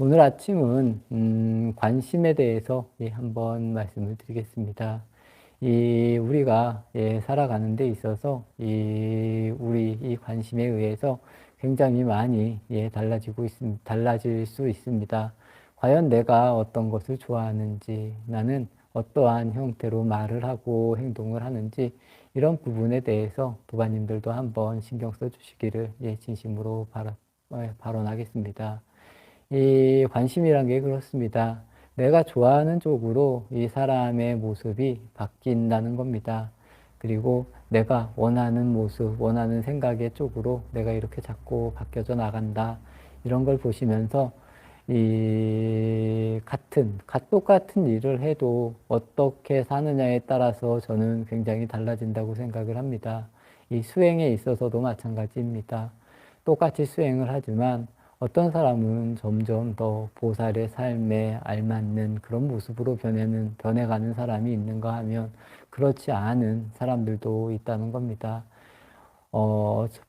오늘 아침은 관심에 대해서 한번 말씀을 드리겠습니다. 우리가 살아가는 데 있어서 우리 이 관심에 의해서 굉장히 많이 달라질 수 있습니다. 과연 내가 어떤 것을 좋아하는지, 나는 어떠한 형태로 말을 하고 행동을 하는지, 이런 부분에 대해서 도반님들도 한번 신경 써 주시기를 진심으로 발언하겠습니다. 이 관심이란 게 그렇습니다. 내가 좋아하는 쪽으로 이 사람의 모습이 바뀐다는 겁니다. 그리고 내가 원하는 모습, 원하는 생각의 쪽으로 내가 이렇게 자꾸 바뀌어져 나간다. 이런 걸 보시면서 똑같은 일을 해도 어떻게 사느냐에 따라서 저는 굉장히 달라진다고 생각을 합니다. 이 수행에 있어서도 마찬가지입니다. 똑같이 수행을 하지만 어떤 사람은 점점 더 보살의 삶에 알맞는 그런 모습으로 변해가는 사람이 있는가 하면 그렇지 않은 사람들도 있다는 겁니다.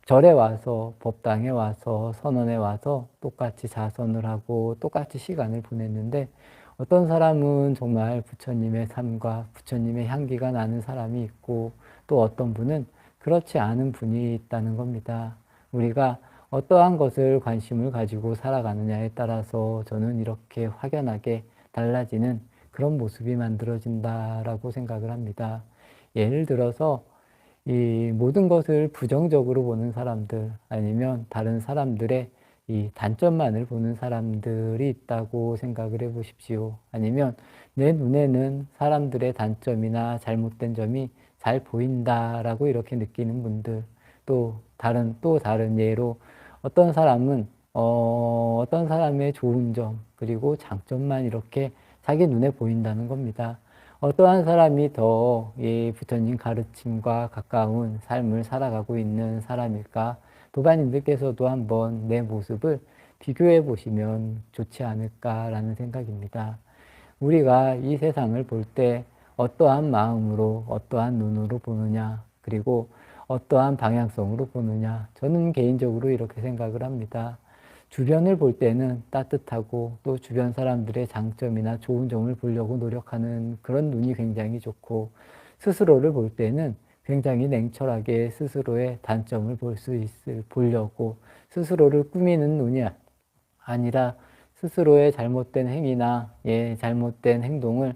절에 와서, 법당에 와서, 선원에 와서 똑같이 자선을 하고 똑같이 시간을 보냈는데 어떤 사람은 정말 부처님의 삶과 부처님의 향기가 나는 사람이 있고 또 어떤 분은 그렇지 않은 분이 있다는 겁니다. 우리가 어떠한 것을 관심을 가지고 살아가느냐에 따라서 저는 이렇게 확연하게 달라지는 그런 모습이 만들어진다라고 생각을 합니다. 예를 들어서 이 모든 것을 부정적으로 보는 사람들 아니면 다른 사람들의 이 단점만을 보는 사람들이 있다고 생각을 해 보십시오. 아니면 내 눈에는 사람들의 단점이나 잘못된 점이 잘 보인다라고 이렇게 느끼는 분들, 또 다른 예로 어떤 사람은 어떤 사람의 좋은 점 그리고 장점만 이렇게 자기 눈에 보인다는 겁니다. 어떠한 사람이 더 이 부처님 가르침과 가까운 삶을 살아가고 있는 사람일까? 도반님들께서도 한번 내 모습을 비교해 보시면 좋지 않을까라는 생각입니다. 우리가 이 세상을 볼 때 어떠한 마음으로, 어떠한 눈으로 보느냐, 그리고 어떠한 방향성으로 보느냐, 저는 개인적으로 이렇게 생각을 합니다. 주변을 볼 때는 따뜻하고 또 주변 사람들의 장점이나 좋은 점을 보려고 노력하는 그런 눈이 굉장히 좋고, 스스로를 볼 때는 굉장히 냉철하게 스스로의 단점을 보려고 스스로를 꾸미는 눈이 아니라 스스로의 잘못된 행위나 잘못된 행동을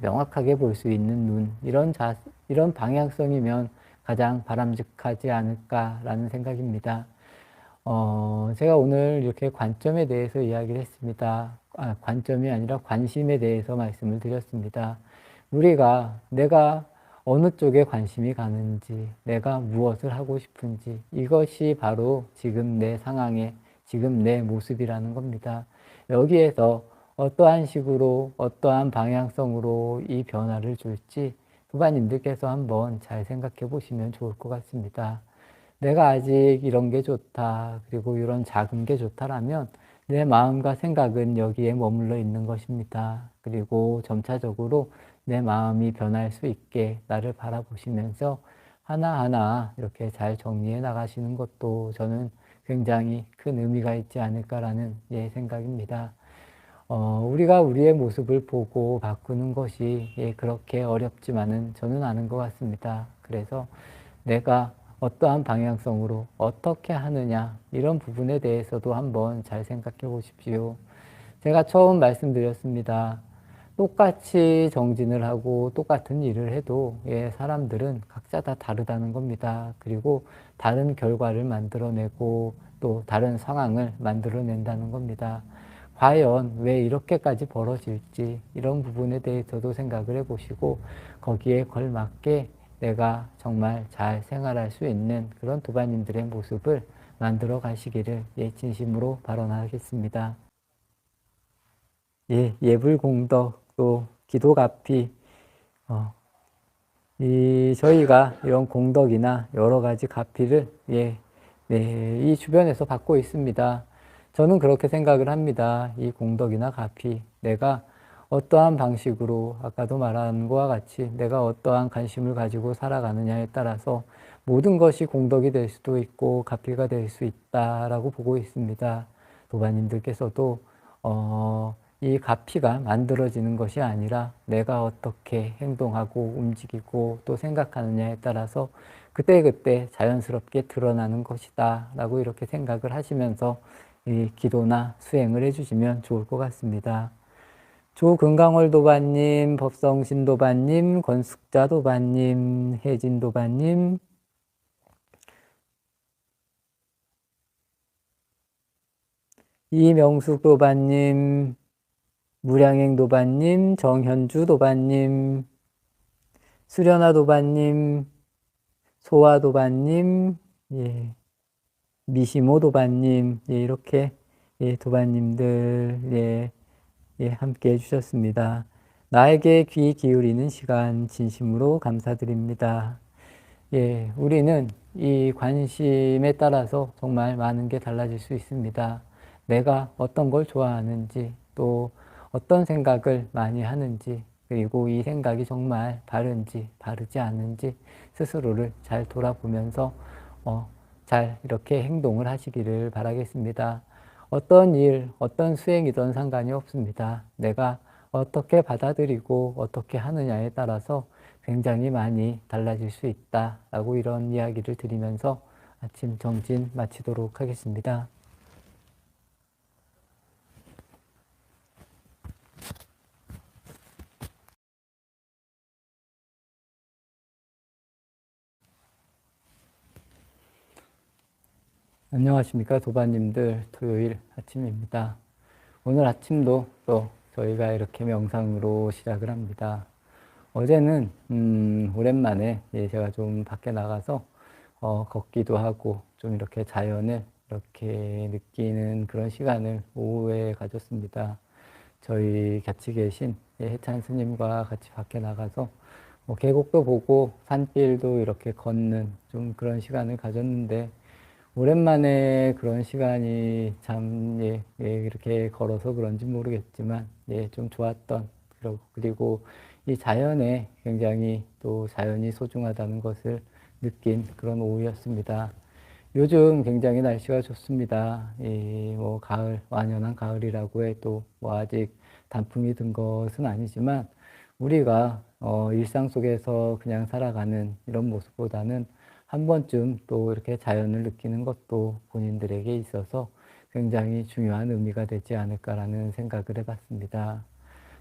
명확하게 볼 수 있는 눈, 이런 방향성이면 가장 바람직하지 않을까라는 생각입니다. 제가 오늘 이렇게 관점에 대해서 이야기를 했습니다. 관점이 아니라 관심에 대해서 말씀을 드렸습니다. 내가 어느 쪽에 관심이 가는지, 내가 무엇을 하고 싶은지, 이것이 바로 지금 내 상황에, 지금 내 모습이라는 겁니다. 여기에서 어떠한 식으로, 어떠한 방향성으로 이 변화를 줄지 부바님들께서 한번 잘 생각해 보시면 좋을 것 같습니다. 내가 아직 이런 게 좋다, 그리고 이런 작은 게 좋다라면 내 마음과 생각은 여기에 머물러 있는 것입니다. 그리고 점차적으로 내 마음이 변할 수 있게 나를 바라보시면서 하나하나 이렇게 잘 정리해 나가시는 것도 저는 굉장히 큰 의미가 있지 않을까라는 생각입니다. 우리가 우리의 모습을 보고 바꾸는 것이 그렇게 어렵지만은 저는 아는 것 같습니다. 그래서 내가 어떠한 방향성으로 어떻게 하느냐, 이런 부분에 대해서도 한번 잘 생각해 보십시오. 제가 처음 말씀드렸습니다. 똑같이 정진을 하고 똑같은 일을 해도 사람들은 각자 다 다르다는 겁니다. 그리고 다른 결과를 만들어내고 또 다른 상황을 만들어낸다는 겁니다. 과연 왜 이렇게까지 벌어질지 이런 부분에 대해서도 생각을 해보시고 거기에 걸맞게 내가 정말 잘 생활할 수 있는 그런 도반님들의 모습을 만들어 가시기를 진심으로 발언하겠습니다. 예불공덕 또 기도가피 저희가 이런 공덕이나 여러 가지 가피를 이 주변에서 받고 있습니다. 저는 그렇게 생각을 합니다. 이 공덕이나 가피, 내가 어떠한 방식으로 아까도 말한 것과 같이 내가 어떠한 관심을 가지고 살아가느냐에 따라서 모든 것이 공덕이 될 수도 있고 가피가 될 수 있다라고 보고 있습니다. 도반님들께서도 이 가피가 만들어지는 것이 아니라 내가 어떻게 행동하고 움직이고 또 생각하느냐에 따라서 그때그때 자연스럽게 드러나는 것이다 라고 이렇게 생각을 하시면서 이 기도나 수행을 해주시면 좋을 것 같습니다. 조금강월 도반님, 법성신 도반님, 권숙자 도반님, 혜진 도반님, 이명숙 도반님, 무량행 도반님, 정현주 도반님, 수련아 도반님, 소아 도반님, 예, 미시모 도반님, 예, 이렇게 예, 도반님들 예, 예, 함께 해주셨습니다. 나에게 귀 기울이는 시간 진심으로 감사드립니다. 예, 우리는 이 관심에 따라서 정말 많은 게 달라질 수 있습니다. 내가 어떤 걸 좋아하는지, 또 어떤 생각을 많이 하는지, 그리고 이 생각이 정말 바른지, 바르지 않은지 스스로를 잘 돌아보면서 잘 이렇게 행동을 하시기를 바라겠습니다. 어떤 일, 어떤 수행이든 상관이 없습니다. 내가 어떻게 받아들이고 어떻게 하느냐에 따라서 굉장히 많이 달라질 수 있다라고 이런 이야기를 드리면서 아침 정진 마치도록 하겠습니다. 안녕하십니까 도반님들, 토요일 아침입니다. 오늘 아침도 또 저희가 이렇게 명상으로 시작을 합니다. 어제는 오랜만에 제가 좀 밖에 나가서 걷기도 하고 좀 이렇게 자연을 이렇게 느끼는 그런 시간을 오후에 가졌습니다. 저희 같이 계신 해찬 스님과 같이 밖에 나가서 뭐 계곡도 보고 산길도 이렇게 걷는 좀 그런 시간을 가졌는데 오랜만에 그런 시간이 참 이렇게 걸어서 그런지 모르겠지만 좀 좋았던 그리고 이 자연에 굉장히 또 자연이 소중하다는 것을 느낀 그런 오후였습니다. 요즘 굉장히 날씨가 좋습니다. 뭐 가을, 완연한 가을이라고 해도 뭐 아직 단풍이 든 것은 아니지만 우리가 일상 속에서 그냥 살아가는 이런 모습보다는 한 번쯤 또 이렇게 자연을 느끼는 것도 본인들에게 있어서 굉장히 중요한 의미가 되지 않을까라는 생각을 해봤습니다.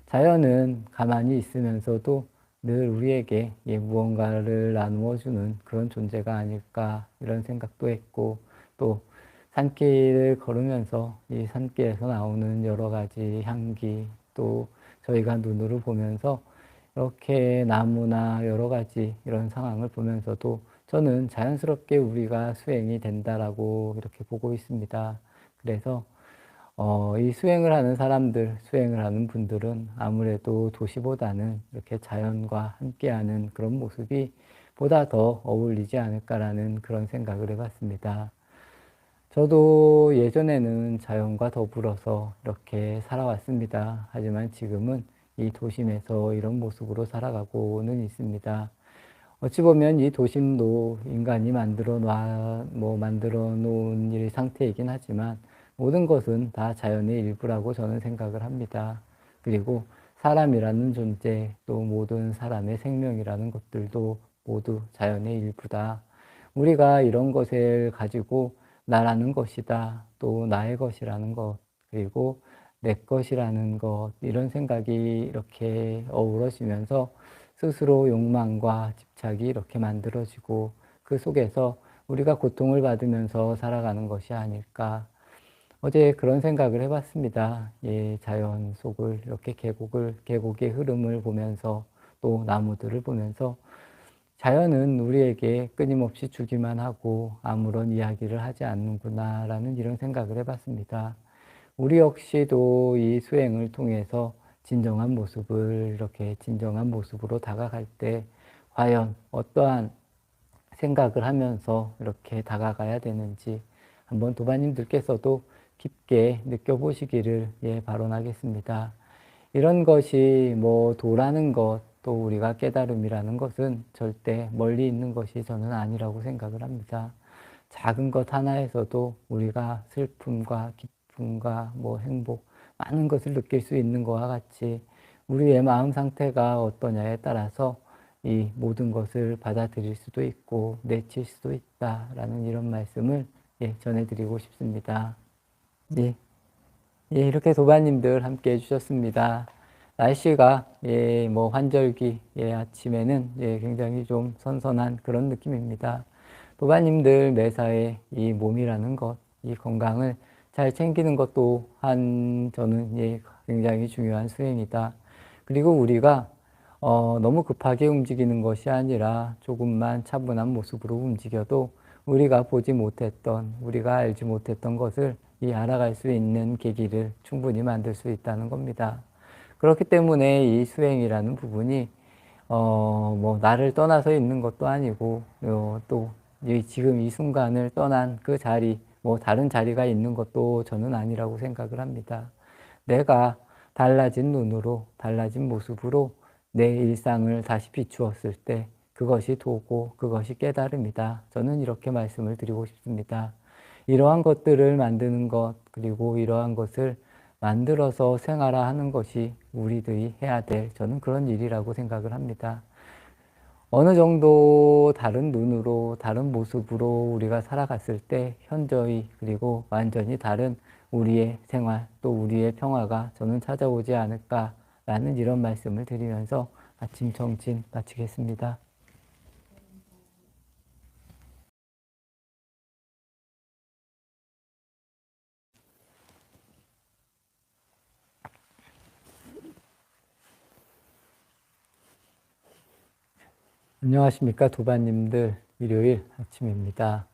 자연은 가만히 있으면서도 늘 우리에게 무언가를 나누어 주는 그런 존재가 아닐까 이런 생각도 했고 또 산길을 걸으면서 이 산길에서 나오는 여러 가지 향기 또 저희가 눈으로 보면서 이렇게 나무나 여러 가지 이런 상황을 보면서도 저는 자연스럽게 우리가 수행이 된다라고 이렇게 보고 있습니다. 그래서 이 수행을 하는 사람들, 수행을 하는 분들은 아무래도 도시보다는 이렇게 자연과 함께하는 그런 모습이 보다 더 어울리지 않을까라는 그런 생각을 해봤습니다. 저도 예전에는 자연과 더불어서 이렇게 살아왔습니다. 하지만 지금은 이 도심에서 이런 모습으로 살아가고는 있습니다. 어찌 보면 이 도심도 인간이 만들어 놓은 일 상태이긴 하지만 모든 것은 다 자연의 일부라고 저는 생각을 합니다. 그리고 사람이라는 존재, 또 모든 사람의 생명이라는 것들도 모두 자연의 일부다. 우리가 이런 것을 가지고 나라는 것이다. 또 나의 것이라는 것, 그리고 내 것이라는 것, 이런 생각이 이렇게 어우러지면서 스스로 욕망과 집착이 이렇게 만들어지고 그 속에서 우리가 고통을 받으면서 살아가는 것이 아닐까. 어제 그런 생각을 해봤습니다. 자연 속을 이렇게 계곡의 흐름을 보면서 또 나무들을 보면서 자연은 우리에게 끊임없이 주기만 하고 아무런 이야기를 하지 않는구나라는 이런 생각을 해봤습니다. 우리 역시도 이 수행을 통해서 진정한 모습을 이렇게 진정한 모습으로 다가갈 때 과연 어떠한 생각을 하면서 이렇게 다가가야 되는지 한번 도반님들께서도 깊게 느껴보시기를 발언하겠습니다. 이런 것이 뭐 도라는 것, 또 우리가 깨달음이라는 것은 절대 멀리 있는 것이 저는 아니라고 생각을 합니다. 작은 것 하나에서도 우리가 슬픔과 기쁨과 뭐 행복, 많은 것을 느낄 수 있는 것과 같이 우리의 마음 상태가 어떠냐에 따라서 이 모든 것을 받아들일 수도 있고 내칠 수도 있다라는 이런 말씀을 전해드리고 싶습니다. 예, 이렇게 도반님들 함께 해주셨습니다. 날씨가 뭐 환절기 아침에는 굉장히 좀 선선한 그런 느낌입니다. 도반님들 매사에 이 몸이라는 것, 이 건강을 잘 챙기는 것도 저는 굉장히 중요한 수행이다. 그리고 우리가 너무 급하게 움직이는 것이 아니라 조금만 차분한 모습으로 움직여도 우리가 보지 못했던, 우리가 알지 못했던 것을 알아갈 수 있는 계기를 충분히 만들 수 있다는 겁니다. 그렇기 때문에 이 수행이라는 부분이 뭐 나를 떠나서 있는 것도 아니고 또 지금 이 순간을 떠난 그 자리, 뭐 다른 자리가 있는 것도 저는 아니라고 생각을 합니다. 내가 달라진 눈으로, 달라진 모습으로 내 일상을 다시 비추었을 때 그것이 도고 그것이 깨달음이다. 저는 이렇게 말씀을 드리고 싶습니다. 이러한 것들을 만드는 것, 그리고 이러한 것을 만들어서 생활화하는 것이 우리들이 해야 될 저는 그런 일이라고 생각을 합니다. 어느 정도 다른 눈으로, 다른 모습으로 우리가 살아갔을 때 현저히 그리고 완전히 다른 우리의 생활 또 우리의 평화가 저는 찾아오지 않을까라는 이런 말씀을 드리면서 아침 정진 마치겠습니다. 안녕하십니까 도반님들, 일요일 아침입니다.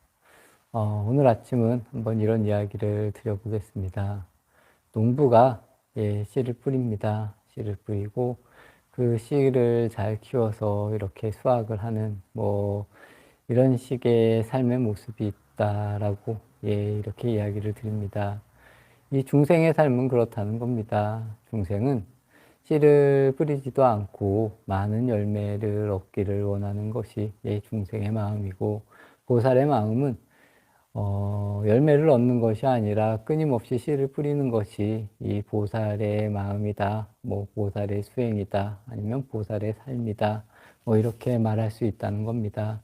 오늘 아침은 한번 이런 이야기를 드려보겠습니다. 농부가 씨를 뿌립니다. 씨를 뿌리고 그 씨를 잘 키워서 이렇게 수확을 하는 뭐 이런 식의 삶의 모습이 있다라고 이렇게 이야기를 드립니다. 이 중생의 삶은 그렇다는 겁니다. 중생은 씨를 뿌리지도 않고 많은 열매를 얻기를 원하는 것이 중생의 마음이고, 보살의 마음은 열매를 얻는 것이 아니라 끊임없이 씨를 뿌리는 것이 이 보살의 마음이다, 뭐 보살의 수행이다, 아니면 보살의 삶이다, 뭐 이렇게 말할 수 있다는 겁니다.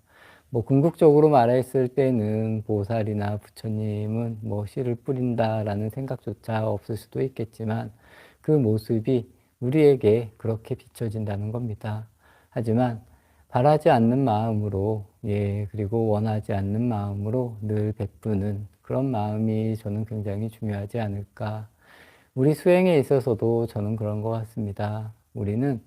뭐 궁극적으로 말했을 때는 보살이나 부처님은 뭐 씨를 뿌린다라는 생각조차 없을 수도 있겠지만 그 모습이 우리에게 그렇게 비춰진다는 겁니다. 하지만 바라지 않는 마음으로, 그리고 원하지 않는 마음으로 늘 베푸는 그런 마음이 저는 굉장히 중요하지 않을까. 우리 수행에 있어서도 저는 그런 것 같습니다. 우리는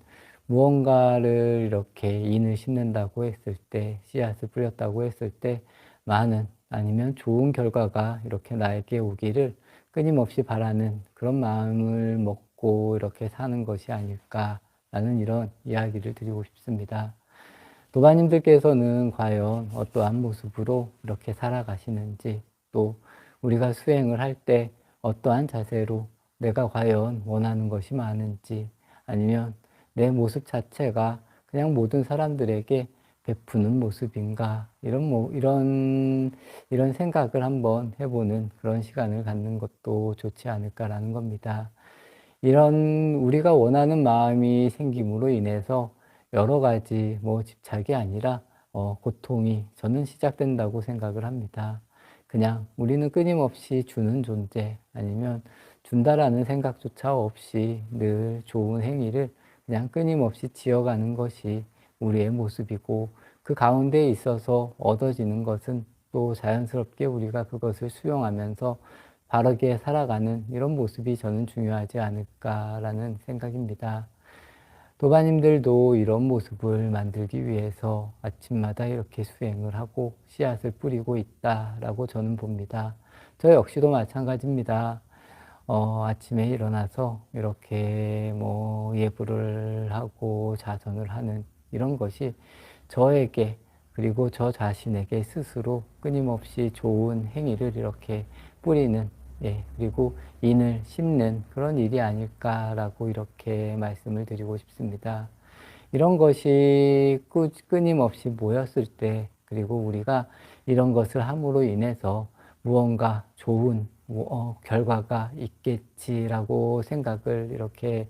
무언가를 이렇게 인을 심는다고 했을 때, 씨앗을 뿌렸다고 했을 때, 많은 아니면 좋은 결과가 이렇게 나에게 오기를 끊임없이 바라는 그런 마음을 먹고 이렇게 사는 것이 아닐까라는 이런 이야기를 드리고 싶습니다. 도마님들께서는 과연 어떠한 모습으로 이렇게 살아가시는지, 또 우리가 수행을 할 때 어떠한 자세로 내가 과연 원하는 것이 많은지, 아니면 내 모습 자체가 그냥 모든 사람들에게 베푸는 모습인가, 이런 생각을 한번 해보는 그런 시간을 갖는 것도 좋지 않을까라는 겁니다. 이런 우리가 원하는 마음이 생김으로 인해서 여러 가지 뭐 집착이 아니라 고통이 저는 시작된다고 생각을 합니다. 그냥 우리는 끊임없이 주는 존재, 아니면 준다라는 생각조차 없이 늘 좋은 행위를 그냥 끊임없이 지어가는 것이 우리의 모습이고, 그 가운데에 있어서 얻어지는 것은 또 자연스럽게 우리가 그것을 수용하면서 바르게 살아가는 이런 모습이 저는 중요하지 않을까라는 생각입니다. 도바님들도 이런 모습을 만들기 위해서 아침마다 이렇게 수행을 하고 씨앗을 뿌리고 있다라고 저는 봅니다. 저 역시도 마찬가지입니다. 아침에 일어나서 이렇게 뭐 예불을 하고 자선을 하는 이런 것이 저에게, 그리고 저 자신에게 스스로 끊임없이 좋은 행위를 이렇게 뿌리는, 그리고 인을 심는 그런 일이 아닐까라고 이렇게 말씀을 드리고 싶습니다. 이런 것이 끊임없이 모였을 때, 그리고 우리가 이런 것을 함으로 인해서 무언가 좋은 결과가 있겠지라고 생각을 이렇게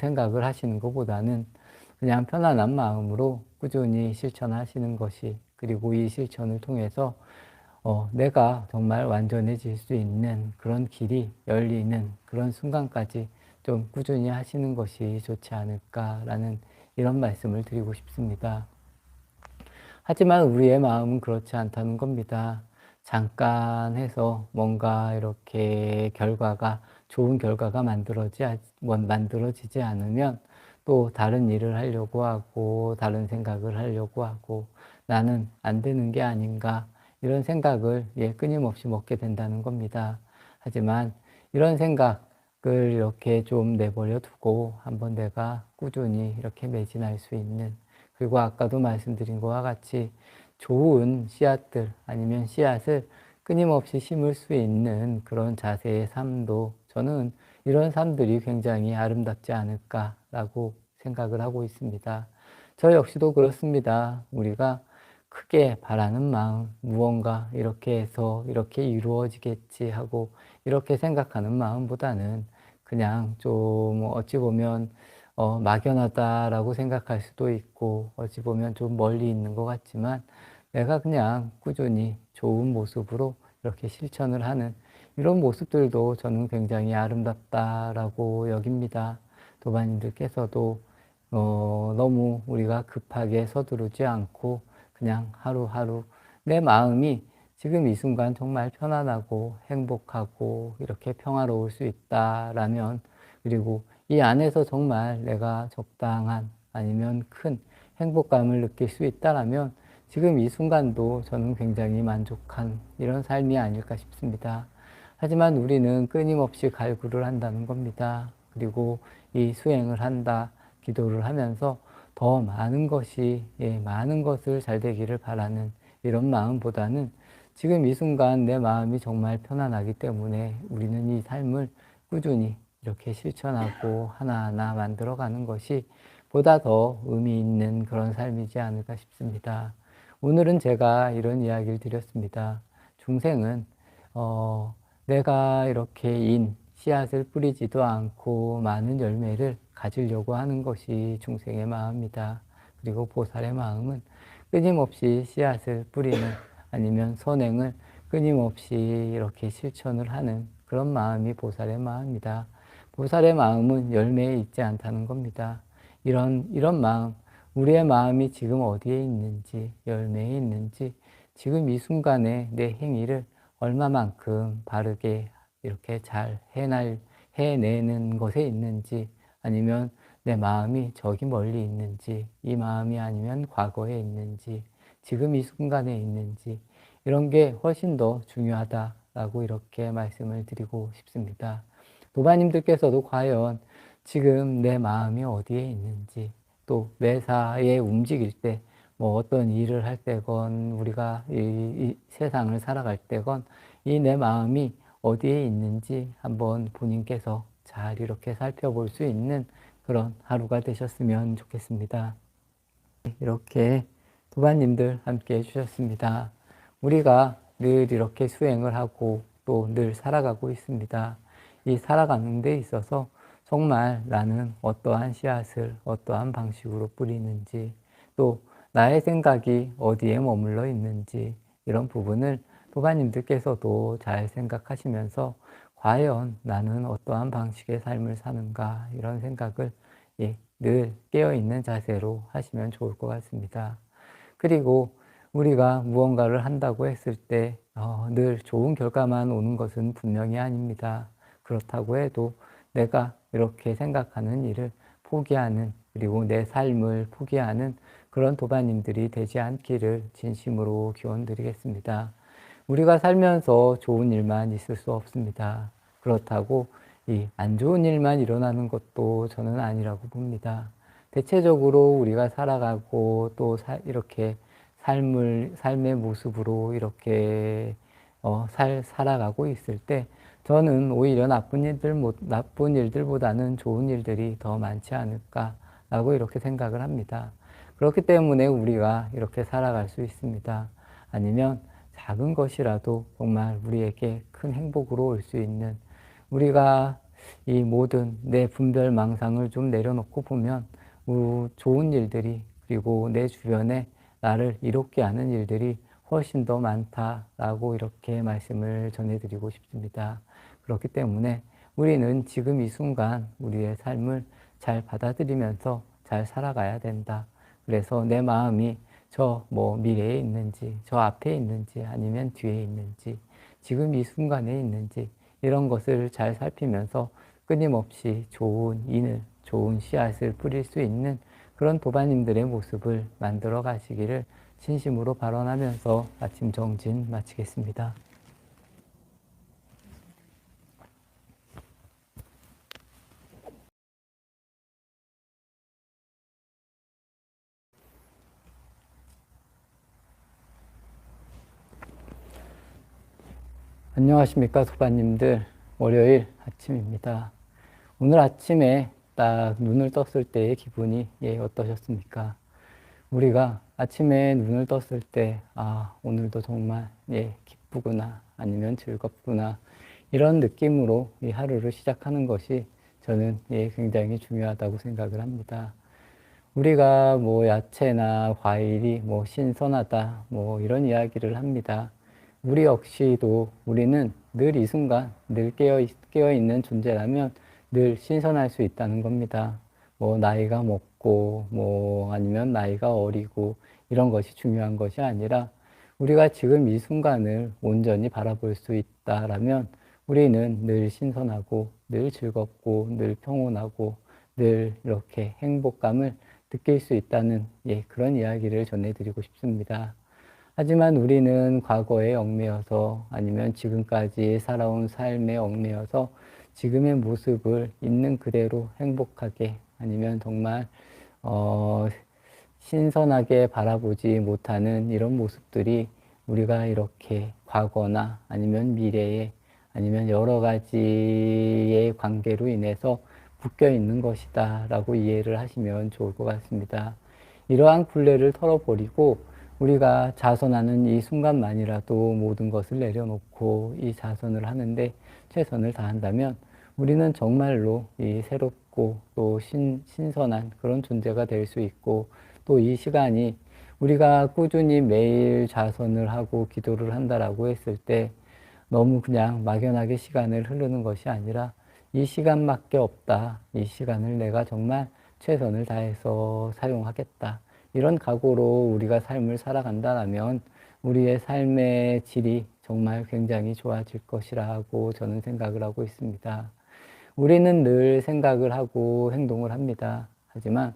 생각을 하시는 것보다는 그냥 편안한 마음으로 꾸준히 실천하시는 것이, 그리고 이 실천을 통해서 내가 정말 완전해질 수 있는 그런 길이 열리는 그런 순간까지 좀 꾸준히 하시는 것이 좋지 않을까라는 이런 말씀을 드리고 싶습니다. 하지만 우리의 마음은 그렇지 않다는 겁니다. 잠깐 해서 뭔가 이렇게 좋은 결과가 만들어지지 않으면 또 다른 일을 하려고 하고, 다른 생각을 하려고 하고, 나는 안 되는 게 아닌가, 이런 생각을 끊임없이 먹게 된다는 겁니다. 하지만 이런 생각을 이렇게 좀 내버려 두고 한번 내가 꾸준히 이렇게 매진할 수 있는, 그리고 아까도 말씀드린 것과 같이 좋은 씨앗들 아니면 씨앗을 끊임없이 심을 수 있는 그런 자세의 삶도, 저는 이런 삶들이 굉장히 아름답지 않을까라고 생각을 하고 있습니다. 저 역시도 그렇습니다. 우리가 크게 바라는 마음, 무언가 이렇게 해서 이렇게 이루어지겠지 하고 이렇게 생각하는 마음보다는 그냥 좀 어찌 보면 막연하다라고 생각할 수도 있고, 어찌 보면 좀 멀리 있는 것 같지만, 내가 그냥 꾸준히 좋은 모습으로 이렇게 실천을 하는 이런 모습들도 저는 굉장히 아름답다라고 여깁니다. 도반님들께서도 너무 우리가 급하게 서두르지 않고 그냥 하루하루 내 마음이 지금 이 순간 정말 편안하고 행복하고 이렇게 평화로울 수 있다라면, 그리고 이 안에서 정말 내가 적당한 아니면 큰 행복감을 느낄 수 있다라면 지금 이 순간도 저는 굉장히 만족한 이런 삶이 아닐까 싶습니다. 하지만 우리는 끊임없이 갈구를 한다는 겁니다. 그리고 이 수행을 한다, 기도를 하면서 더 많은 것이, 많은 것을 잘 되기를 바라는 이런 마음보다는 지금 이 순간 내 마음이 정말 편안하기 때문에 우리는 이 삶을 꾸준히 이렇게 실천하고 하나하나 만들어가는 것이 보다 더 의미 있는 그런 삶이지 않을까 싶습니다. 오늘은 제가 이런 이야기를 드렸습니다. 중생은 내가 이렇게 씨앗을 뿌리지도 않고 많은 열매를 가지려고 하는 것이 중생의 마음이다. 그리고 보살의 마음은 끊임없이 씨앗을 뿌리는 아니면 선행을 끊임없이 이렇게 실천을 하는 그런 마음이 보살의 마음이다. 보살의 마음은 열매에 있지 않다는 겁니다. 이런 마음, 우리의 마음이 지금 어디에 있는지, 열매에 있는지, 지금 이 순간에 내 행위를 얼마만큼 바르게 이렇게 잘 해내는 것에 있는지, 아니면 내 마음이 저기 멀리 있는지, 이 마음이 아니면 과거에 있는지, 지금 이 순간에 있는지, 이런 게 훨씬 더 중요하다라고 이렇게 말씀을 드리고 싶습니다. 도바님들께서도 과연 지금 내 마음이 어디에 있는지, 또 매사에 움직일 때, 뭐 어떤 일을 할 때건, 우리가 이 세상을 살아갈 때건, 이 내 마음이 어디에 있는지 한번 본인께서 잘 이렇게 살펴볼 수 있는 그런 하루가 되셨으면 좋겠습니다. 이렇게 도반님들 함께 해주셨습니다. 우리가 늘 이렇게 수행을 하고 또 늘 살아가고 있습니다. 이 살아가는 데 있어서 정말 나는 어떠한 씨앗을 어떠한 방식으로 뿌리는지, 또 나의 생각이 어디에 머물러 있는지, 이런 부분을 도반님들께서도 잘 생각하시면서 과연 나는 어떠한 방식의 삶을 사는가, 이런 생각을 늘 깨어있는 자세로 하시면 좋을 것 같습니다. 그리고 우리가 무언가를 한다고 했을 때 늘 좋은 결과만 오는 것은 분명히 아닙니다. 그렇다고 해도 내가 이렇게 생각하는 일을 포기하는, 그리고 내 삶을 포기하는 그런 도반님들이 되지 않기를 진심으로 기원드리겠습니다. 우리가 살면서 좋은 일만 있을 수 없습니다. 그렇다고 이 안 좋은 일만 일어나는 것도 저는 아니라고 봅니다. 대체적으로 우리가 살아가고 또 이렇게 삶의 모습으로 이렇게 살아가고 있을 때 저는 오히려 나쁜 일들보다는 좋은 일들이 더 많지 않을까라고 이렇게 생각을 합니다. 그렇기 때문에 우리가 이렇게 살아갈 수 있습니다. 아니면 작은 것이라도 정말 우리에게 큰 행복으로 올 수 있는, 우리가 이 모든 내 분별망상을 좀 내려놓고 보면 좋은 일들이, 그리고 내 주변에 나를 이롭게 하는 일들이 훨씬 더 많다라고 이렇게 말씀을 전해드리고 싶습니다. 그렇기 때문에 우리는 지금 이 순간 우리의 삶을 잘 받아들이면서 잘 살아가야 된다. 그래서 내 마음이 저 미래에 있는지, 저 앞에 있는지, 아니면 뒤에 있는지, 지금 이 순간에 있는지, 이런 것을 잘 살피면서 끊임없이 좋은 인을, 좋은 씨앗을 뿌릴 수 있는 그런 도반님들의 모습을 만들어 가시기를 진심으로 발언하면서 아침 정진 마치겠습니다. 안녕하십니까, 도반님들. 월요일 아침입니다. 오늘 아침에 딱 눈을 떴을 때의 기분이 어떠셨습니까? 우리가 아침에 눈을 떴을 때, 오늘도 정말 기쁘구나, 아니면 즐겁구나, 이런 느낌으로 이 하루를 시작하는 것이 저는 굉장히 중요하다고 생각을 합니다. 우리가 야채나 과일이 신선하다, 이런 이야기를 합니다. 우리 역시도 우리는 늘 이 순간, 늘 깨어 있는 존재라면 늘 신선할 수 있다는 겁니다. 나이가 먹고, 아니면 나이가 어리고, 이런 것이 중요한 것이 아니라 우리가 지금 이 순간을 온전히 바라볼 수 있다라면 우리는 늘 신선하고, 늘 즐겁고, 늘 평온하고, 늘 이렇게 행복감을 느낄 수 있다는 그런 이야기를 전해드리고 싶습니다. 하지만 우리는 과거에 얽매여서, 아니면 지금까지 살아온 삶에 얽매여서 지금의 모습을 있는 그대로 행복하게, 아니면 정말 신선하게 바라보지 못하는 이런 모습들이 우리가 이렇게 과거나 아니면 미래에, 아니면 여러 가지의 관계로 인해서 묶여 있는 것이다 라고 이해를 하시면 좋을 것 같습니다. 이러한 굴레를 털어버리고 우리가 자선하는 이 순간만이라도 모든 것을 내려놓고 이 자선을 하는데 최선을 다한다면 우리는 정말로 이 새롭고 또 신선한 그런 존재가 될 수 있고, 또 이 시간이 우리가 꾸준히 매일 자선을 하고 기도를 한다라고 했을 때 너무 그냥 막연하게 시간을 흐르는 것이 아니라 이 시간밖에 없다. 이 시간을 내가 정말 최선을 다해서 사용하겠다. 이런 각오로 우리가 삶을 살아간다면 우리의 삶의 질이 정말 굉장히 좋아질 것이라고 저는 생각을 하고 있습니다. 우리는 늘 생각을 하고 행동을 합니다. 하지만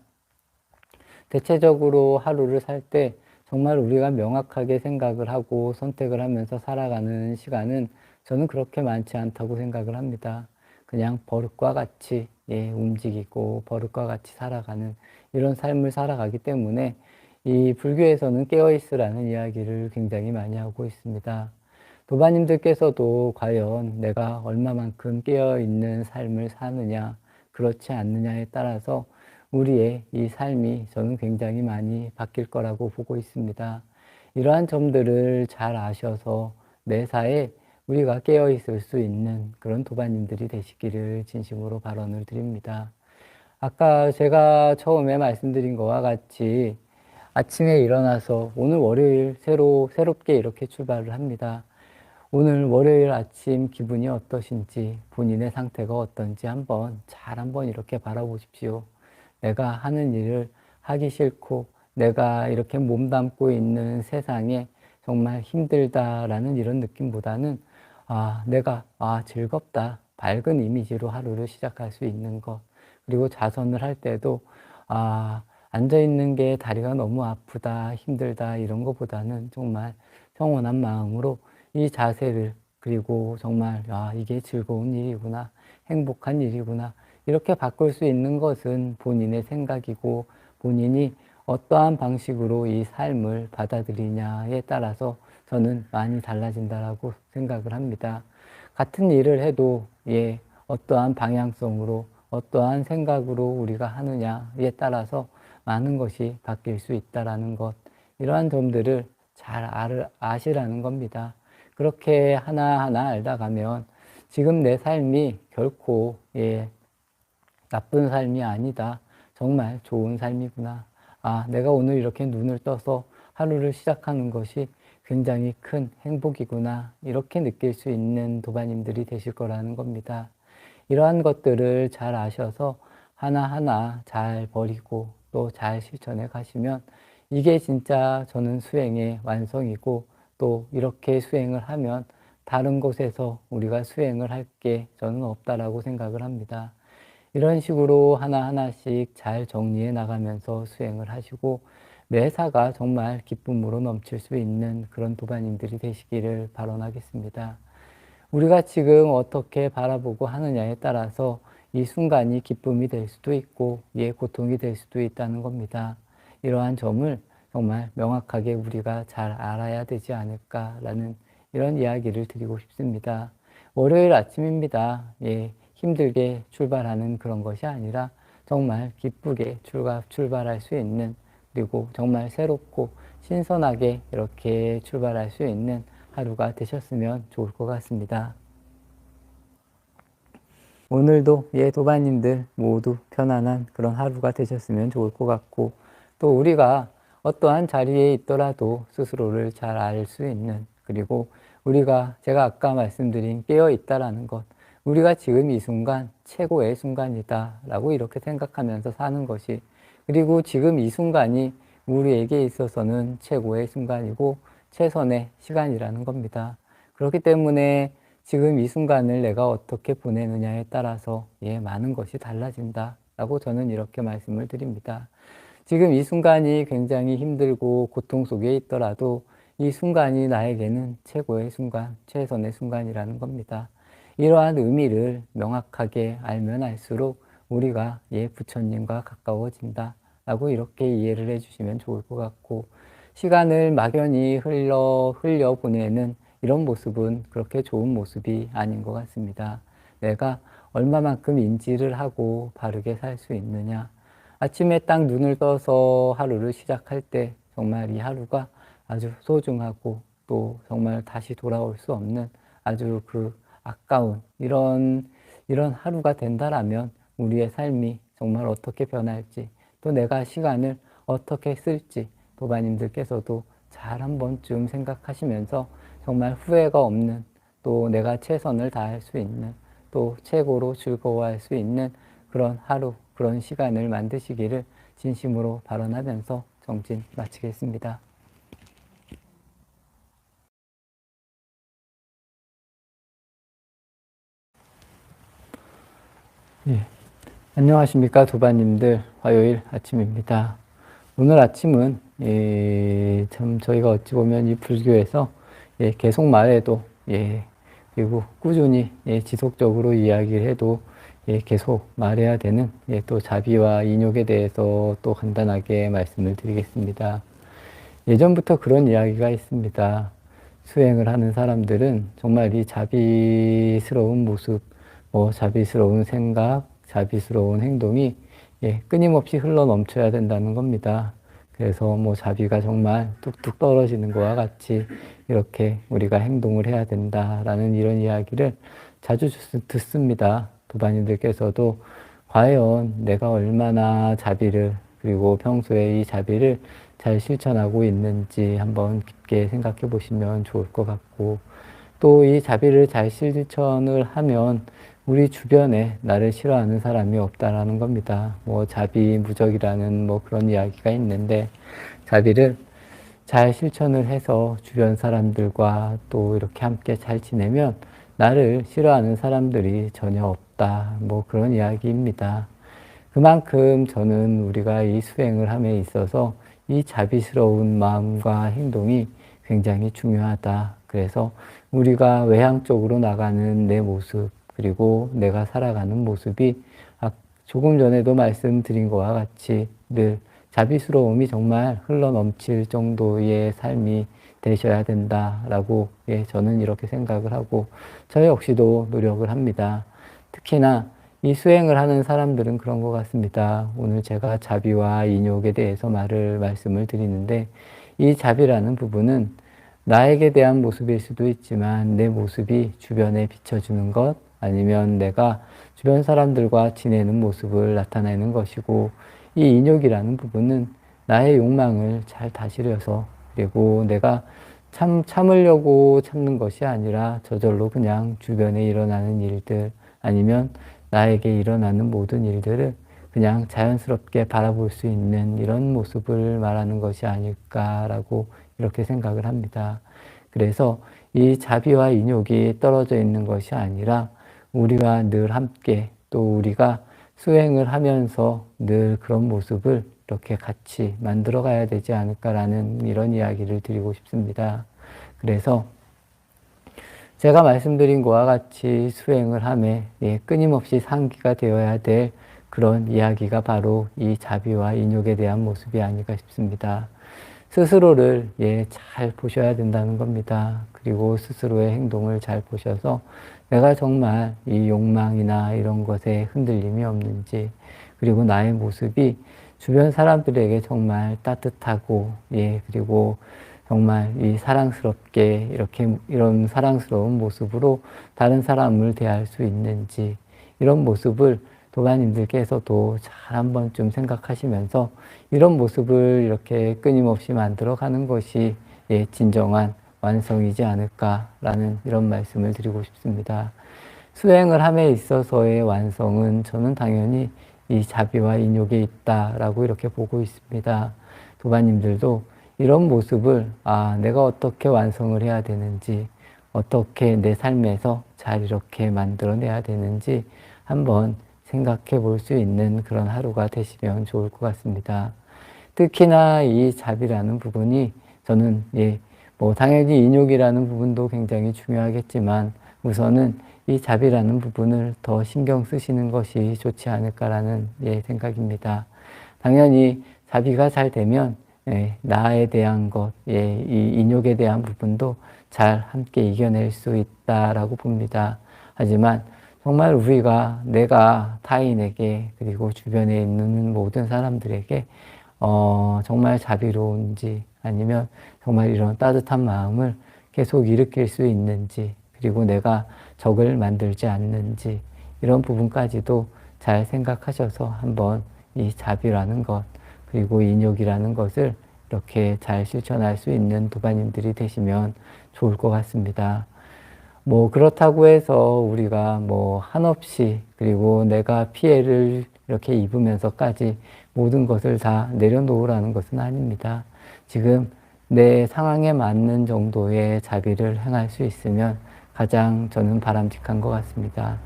대체적으로 하루를 살 때 정말 우리가 명확하게 생각을 하고 선택을 하면서 살아가는 시간은 저는 그렇게 많지 않다고 생각을 합니다. 그냥 버릇과 같이 움직이고 버릇과 같이 살아가는 이런 삶을 살아가기 때문에 이 불교에서는 깨어있으라는 이야기를 굉장히 많이 하고 있습니다. 도바님들께서도 과연 내가 얼마만큼 깨어있는 삶을 사느냐, 그렇지 않느냐에 따라서 우리의 이 삶이 저는 굉장히 많이 바뀔 거라고 보고 있습니다. 이러한 점들을 잘 아셔서 매사에 우리가 깨어있을 수 있는 그런 도바님들이 되시기를 진심으로 발언을 드립니다. 아까 제가 처음에 말씀드린 것과 같이 아침에 일어나서 오늘 월요일 새롭게 이렇게 출발을 합니다. 오늘 월요일 아침 기분이 어떠신지, 본인의 상태가 어떤지 한번 이렇게 바라보십시오. 내가 하는 일을 하기 싫고 내가 이렇게 몸담고 있는 세상에 정말 힘들다라는 이런 느낌보다는 내가 즐겁다, 밝은 이미지로 하루를 시작할 수 있는 것, 그리고 자선을 할 때도 앉아있는 게 다리가 너무 아프다, 힘들다 이런 것보다는 정말 평온한 마음으로 이 자세를, 그리고 정말 이게 즐거운 일이구나, 행복한 일이구나, 이렇게 바꿀 수 있는 것은 본인의 생각이고 본인이 어떠한 방식으로 이 삶을 받아들이냐에 따라서 저는 많이 달라진다라고 생각을 합니다. 같은 일을 해도 어떠한 방향성으로 어떠한 생각으로 우리가 하느냐에 따라서 많은 것이 바뀔 수 있다라는 것, 이러한 점들을 잘 아시라는 겁니다. 그렇게 하나하나 알다 가면 지금 내 삶이 결코 나쁜 삶이 아니다. 정말 좋은 삶이구나. 아, 내가 오늘 이렇게 눈을 떠서 하루를 시작하는 것이 굉장히 큰 행복이구나. 이렇게 느낄 수 있는 도반님들이 되실 거라는 겁니다. 이러한 것들을 잘 아셔서 하나하나 잘 버리고 또 잘 실천해 가시면 이게 진짜 저는 수행의 완성이고 또 이렇게 수행을 하면 다른 곳에서 우리가 수행을 할 게 저는 없다라고 생각을 합니다. 이런 식으로 하나하나씩 잘 정리해 나가면서 수행을 하시고 매사가 정말 기쁨으로 넘칠 수 있는 그런 도반님들이 되시기를 발언하겠습니다. 우리가 지금 어떻게 바라보고 하느냐에 따라서 이 순간이 기쁨이 될 수도 있고 고통이 될 수도 있다는 겁니다. 이러한 점을 정말 명확하게 우리가 잘 알아야 되지 않을까라는 이런 이야기를 드리고 싶습니다. 월요일 아침입니다. 힘들게 출발하는 그런 것이 아니라 정말 기쁘게 출발할 수 있는, 그리고 정말 새롭고 신선하게 이렇게 출발할 수 있는 하루가 되셨으면 좋을 것 같습니다. 오늘도 도반님들 모두 편안한 그런 하루가 되셨으면 좋을 것 같고, 또 우리가 어떠한 자리에 있더라도 스스로를 잘 알 수 있는, 그리고 제가 아까 말씀드린 깨어 있다라는 것, 우리가 지금 이 순간 최고의 순간이다 라고 이렇게 생각하면서 사는 것이, 그리고 지금 이 순간이 우리에게 있어서는 최고의 순간이고 최선의 시간이라는 겁니다. 그렇기 때문에 지금 이 순간을 내가 어떻게 보내느냐에 따라서 많은 것이 달라진다 라고 저는 이렇게 말씀을 드립니다. 지금 이 순간이 굉장히 힘들고 고통 속에 있더라도 이 순간이 나에게는 최고의 순간, 최선의 순간이라는 겁니다. 이러한 의미를 명확하게 알면 알수록 우리가 부처님과 가까워진다 라고 이렇게 이해를 해주시면 좋을 것 같고, 시간을 막연히 흘려 보내는 이런 모습은 그렇게 좋은 모습이 아닌 것 같습니다. 내가 얼마만큼 인지를 하고 바르게 살 수 있느냐. 아침에 딱 눈을 떠서 하루를 시작할 때 정말 이 하루가 아주 소중하고 또 정말 다시 돌아올 수 없는 아주 아까운 이런 하루가 된다라면 우리의 삶이 정말 어떻게 변할지, 또 내가 시간을 어떻게 쓸지 도반님들께서도 잘 한 번쯤 생각하시면서 정말 후회가 없는, 또 내가 최선을 다할 수 있는, 또 최고로 즐거워할 수 있는 그런 하루, 그런 시간을 만드시기를 진심으로 발언하면서 정진 마치겠습니다. 안녕하십니까 도반님들, 화요일 아침입니다. 오늘 아침은 참 저희가 어찌 보면 이 불교에서 계속 말해도 그리고 꾸준히 지속적으로 이야기를 해도 계속 말해야 되는 또 자비와 인욕에 대해서 또 간단하게 말씀을 드리겠습니다. 예전부터 그런 이야기가 있습니다. 수행을 하는 사람들은 정말 이 자비스러운 모습, 자비스러운 생각, 자비스러운 행동이 끊임없이 흘러 넘쳐야 된다는 겁니다. 그래서 자비가 정말 뚝뚝 떨어지는 것과 같이 이렇게 우리가 행동을 해야 된다라는 이런 이야기를 자주 듣습니다. 도반님들께서도 과연 내가 얼마나 자비를, 그리고 평소에 이 자비를 잘 실천하고 있는지 한번 깊게 생각해 보시면 좋을 것 같고, 또 이 자비를 잘 실천을 하면 우리 주변에 나를 싫어하는 사람이 없다라는 겁니다. 자비무적이라는 그런 이야기가 있는데, 자비를 잘 실천을 해서 주변 사람들과 또 이렇게 함께 잘 지내면 나를 싫어하는 사람들이 전혀 없다. 그런 이야기입니다. 그만큼 저는 우리가 이 수행을 함에 있어서 이 자비스러운 마음과 행동이 굉장히 중요하다. 그래서 우리가 외향적으로 나가는 내 모습, 그리고 내가 살아가는 모습이 조금 전에도 말씀드린 것과 같이 늘 자비스러움이 정말 흘러넘칠 정도의 삶이 되셔야 된다라고 저는 이렇게 생각을 하고, 저 역시도 노력을 합니다. 특히나 이 수행을 하는 사람들은 그런 것 같습니다. 오늘 제가 자비와 인욕에 대해서 말씀을 드리는데, 이 자비라는 부분은 나에게 대한 모습일 수도 있지만 내 모습이 주변에 비춰주는 것, 아니면 내가 주변 사람들과 지내는 모습을 나타내는 것이고, 이 인욕이라는 부분은 나의 욕망을 잘 다스려서, 그리고 내가 참으려고 참는 것이 아니라 저절로 그냥 주변에 일어나는 일들, 아니면 나에게 일어나는 모든 일들을 그냥 자연스럽게 바라볼 수 있는 이런 모습을 말하는 것이 아닐까라고 이렇게 생각을 합니다. 그래서 이 자비와 인욕이 떨어져 있는 것이 아니라 우리가 늘 함께, 또 우리가 수행을 하면서 늘 그런 모습을 이렇게 같이 만들어 가야 되지 않을까라는 이런 이야기를 드리고 싶습니다. 그래서 제가 말씀드린 것과 같이 수행을 하며 끊임없이 상기가 되어야 될 그런 이야기가 바로 이 자비와 인욕에 대한 모습이 아닐까 싶습니다. 스스로를 잘 보셔야 된다는 겁니다. 그리고 스스로의 행동을 잘 보셔서 내가 정말 이 욕망이나 이런 것에 흔들림이 없는지, 그리고 나의 모습이 주변 사람들에게 정말 따뜻하고, 그리고 정말 이 사랑스럽게 이런 사랑스러운 모습으로 다른 사람을 대할 수 있는지, 이런 모습을 도반님들께서도 잘 한번 좀 생각하시면서 이런 모습을 이렇게 끊임없이 만들어가는 것이 진정한 완성이지 않을까라는 이런 말씀을 드리고 싶습니다. 수행을 함에 있어서의 완성은 저는 당연히 이 자비와 인욕에 있다라고 이렇게 보고 있습니다. 도반님들도 이런 모습을 내가 어떻게 완성을 해야 되는지, 어떻게 내 삶에서 잘 이렇게 만들어내야 되는지 한번 생각해 볼 수 있는 그런 하루가 되시면 좋을 것 같습니다. 특히나 이 자비라는 부분이 저는 당연히 인욕이라는 부분도 굉장히 중요하겠지만 우선은 이 자비라는 부분을 더 신경 쓰시는 것이 좋지 않을까라는 생각입니다. 당연히 자비가 잘 되면 나에 대한 것, 이 인욕에 대한 부분도 잘 함께 이겨낼 수 있다라고 봅니다. 하지만 정말 우리가 내가 타인에게, 그리고 주변에 있는 모든 사람들에게 정말 자비로운지, 아니면 정말 이런 따뜻한 마음을 계속 일으킬 수 있는지, 그리고 내가 적을 만들지 않는지, 이런 부분까지도 잘 생각하셔서 한번 이 자비라는 것, 그리고 인욕이라는 것을 이렇게 잘 실천할 수 있는 도반님들이 되시면 좋을 것 같습니다. 그렇다고 해서 우리가 한없이, 그리고 내가 피해를 이렇게 입으면서까지 모든 것을 다 내려놓으라는 것은 아닙니다. 지금 내 상황에 맞는 정도의 자비를 행할 수 있으면 가장 저는 바람직한 것 같습니다.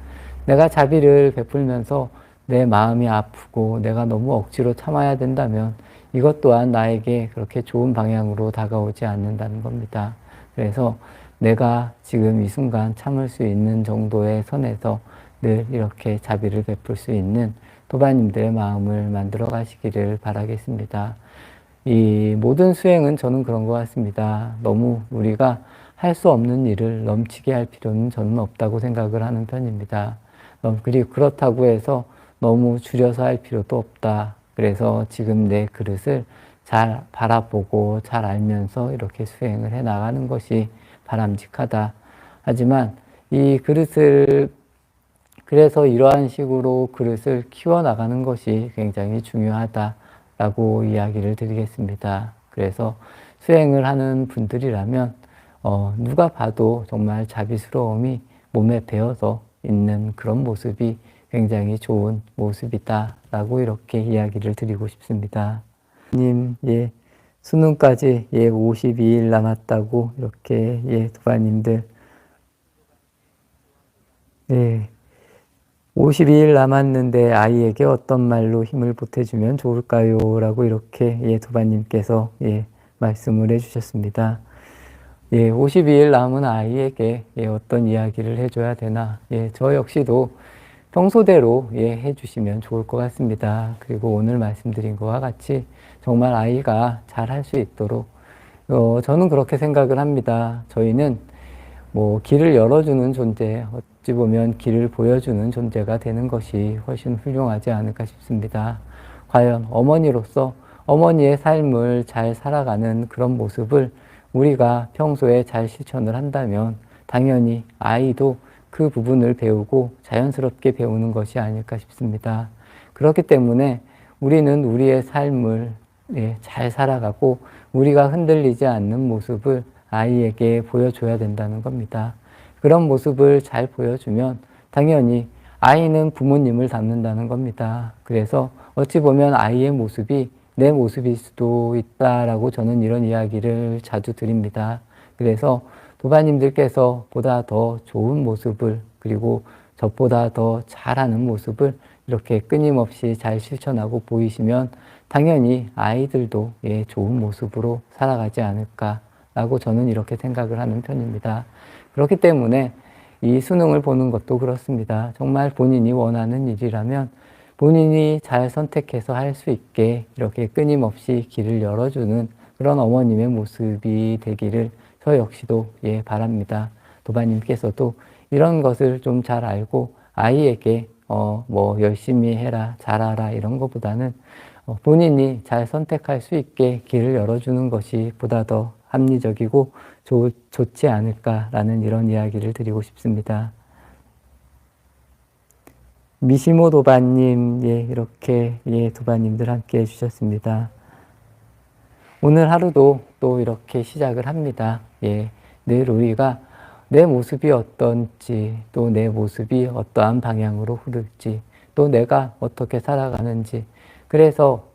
내가 자비를 베풀면서 내 마음이 아프고 내가 너무 억지로 참아야 된다면 이것 또한 나에게 그렇게 좋은 방향으로 다가오지 않는다는 겁니다. 그래서 내가 지금 이 순간 참을 수 있는 정도의 선에서 늘 이렇게 자비를 베풀 수 있는 도반님들의 마음을 만들어 가시기를 바라겠습니다. 이 모든 수행은 저는 그런 것 같습니다. 너무 우리가 할 수 없는 일을 넘치게 할 필요는 저는 없다고 생각을 하는 편입니다. 그리고 그렇다고 해서 너무 줄여서 할 필요도 없다. 그래서 지금 내 그릇을 잘 바라보고 잘 알면서 이렇게 수행을 해 나가는 것이 바람직하다. 하지만 이 그릇을, 그래서 이러한 식으로 그릇을 키워나가는 것이 굉장히 중요하다라고 이야기를 드리겠습니다. 그래서 수행을 하는 분들이라면 누가 봐도 정말 자비스러움이 몸에 배어서 있는 그런 모습이 굉장히 좋은 모습이다라고 이렇게 이야기를 드리고 싶습니다. 님, 수능까지 52일 남았다고 이렇게 도반님들 52일 남았는데 아이에게 어떤 말로 힘을 보태주면 좋을까요? 라고 이렇게 도반님께서 말씀을 해주셨습니다. 52일 남은 아이에게 어떤 이야기를 해줘야 되나? 저 역시도 평소대로 해주시면 좋을 것 같습니다. 그리고 오늘 말씀드린 것과 같이 정말 아이가 잘 할 수 있도록 저는 그렇게 생각을 합니다. 저희는 길을 열어주는 존재, 어찌 보면 길을 보여주는 존재가 되는 것이 훨씬 훌륭하지 않을까 싶습니다. 과연 어머니로서 어머니의 삶을 잘 살아가는 그런 모습을 우리가 평소에 잘 실천을 한다면 당연히 아이도 그 부분을 배우고 자연스럽게 배우는 것이 아닐까 싶습니다. 그렇기 때문에 우리는 우리의 삶을 잘 살아가고 우리가 흔들리지 않는 모습을 아이에게 보여줘야 된다는 겁니다. 그런 모습을 잘 보여주면 당연히 아이는 부모님을 닮는다는 겁니다. 그래서 어찌 보면 아이의 모습이 내 모습일 수도 있다라고 저는 이런 이야기를 자주 드립니다. 그래서 도반님들께서 보다 더 좋은 모습을 그리고 저보다 더 잘하는 모습을 이렇게 끊임없이 잘 실천하고 보이시면 당연히 아이들도 좋은 모습으로 살아가지 않을까라고 저는 이렇게 생각을 하는 편입니다. 그렇기 때문에 이 수능을 보는 것도 그렇습니다. 정말 본인이 원하는 일이라면 본인이 잘 선택해서 할 수 있게 이렇게 끊임없이 길을 열어주는 그런 어머님의 모습이 되기를 저 역시도 바랍니다. 도바님께서도 이런 것을 좀 잘 알고 아이에게 뭐 열심히 해라, 잘하라 이런 것보다는 본인이 잘 선택할 수 있게 길을 열어주는 것이 보다 더 합리적이고 좋지 않을까라는 이런 이야기를 드리고 싶습니다. 미시모 도바님, 이렇게, 도바님들 함께 해주셨습니다. 오늘 하루도 또 이렇게 시작을 합니다. 늘 우리가 내 모습이 어떤지, 또 내 모습이 어떠한 방향으로 흐를지, 또 내가 어떻게 살아가는지, 그래서,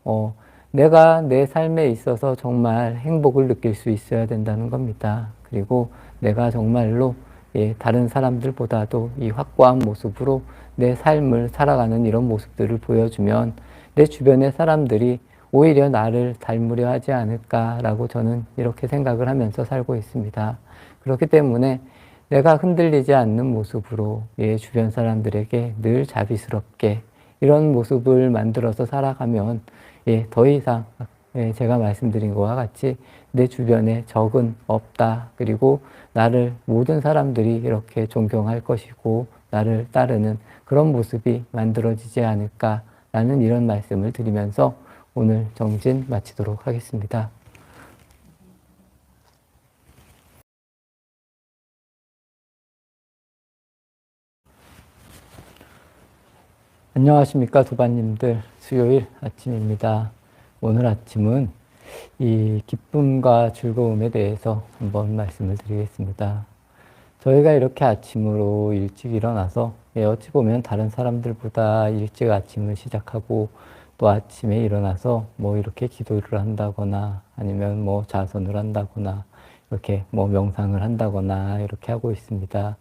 내가 내 삶에 있어서 정말 행복을 느낄 수 있어야 된다는 겁니다. 그리고 내가 정말로 다른 사람들보다도 이 확고한 모습으로 내 삶을 살아가는 이런 모습들을 보여주면 내 주변의 사람들이 오히려 나를 닮으려 하지 않을까라고 저는 이렇게 생각을 하면서 살고 있습니다. 그렇기 때문에 내가 흔들리지 않는 모습으로 주변 사람들에게 늘 자비스럽게 이런 모습을 만들어서 살아가면 더 이상 제가 말씀드린 것과 같이 내 주변에 적은 없다. 그리고 나를 모든 사람들이 이렇게 존경할 것이고 나를 따르는 그런 모습이 만들어지지 않을까라는 이런 말씀을 드리면서 오늘 정진 마치도록 하겠습니다. 안녕하십니까 도반님들, 수요일 아침입니다. 오늘 아침은 이 기쁨과 즐거움에 대해서 한번 말씀을 드리겠습니다. 저희가 이렇게 아침으로 일찍 일어나서 어찌 보면 다른 사람들보다 일찍 아침을 시작하고 또 아침에 일어나서 뭐 이렇게 기도를 한다거나 아니면 뭐 자선을 한다거나 이렇게 뭐 명상을 한다거나 이렇게 하고 있습니다.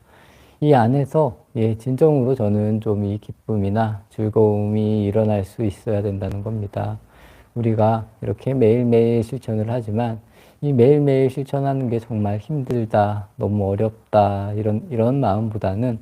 이 안에서 진정으로 저는 좀 이 기쁨이나 즐거움이 일어날 수 있어야 된다는 겁니다. 우리가 이렇게 매일매일 실천을 하지만 이 매일매일 실천하는 게 정말 힘들다, 너무 어렵다, 이런 마음보다는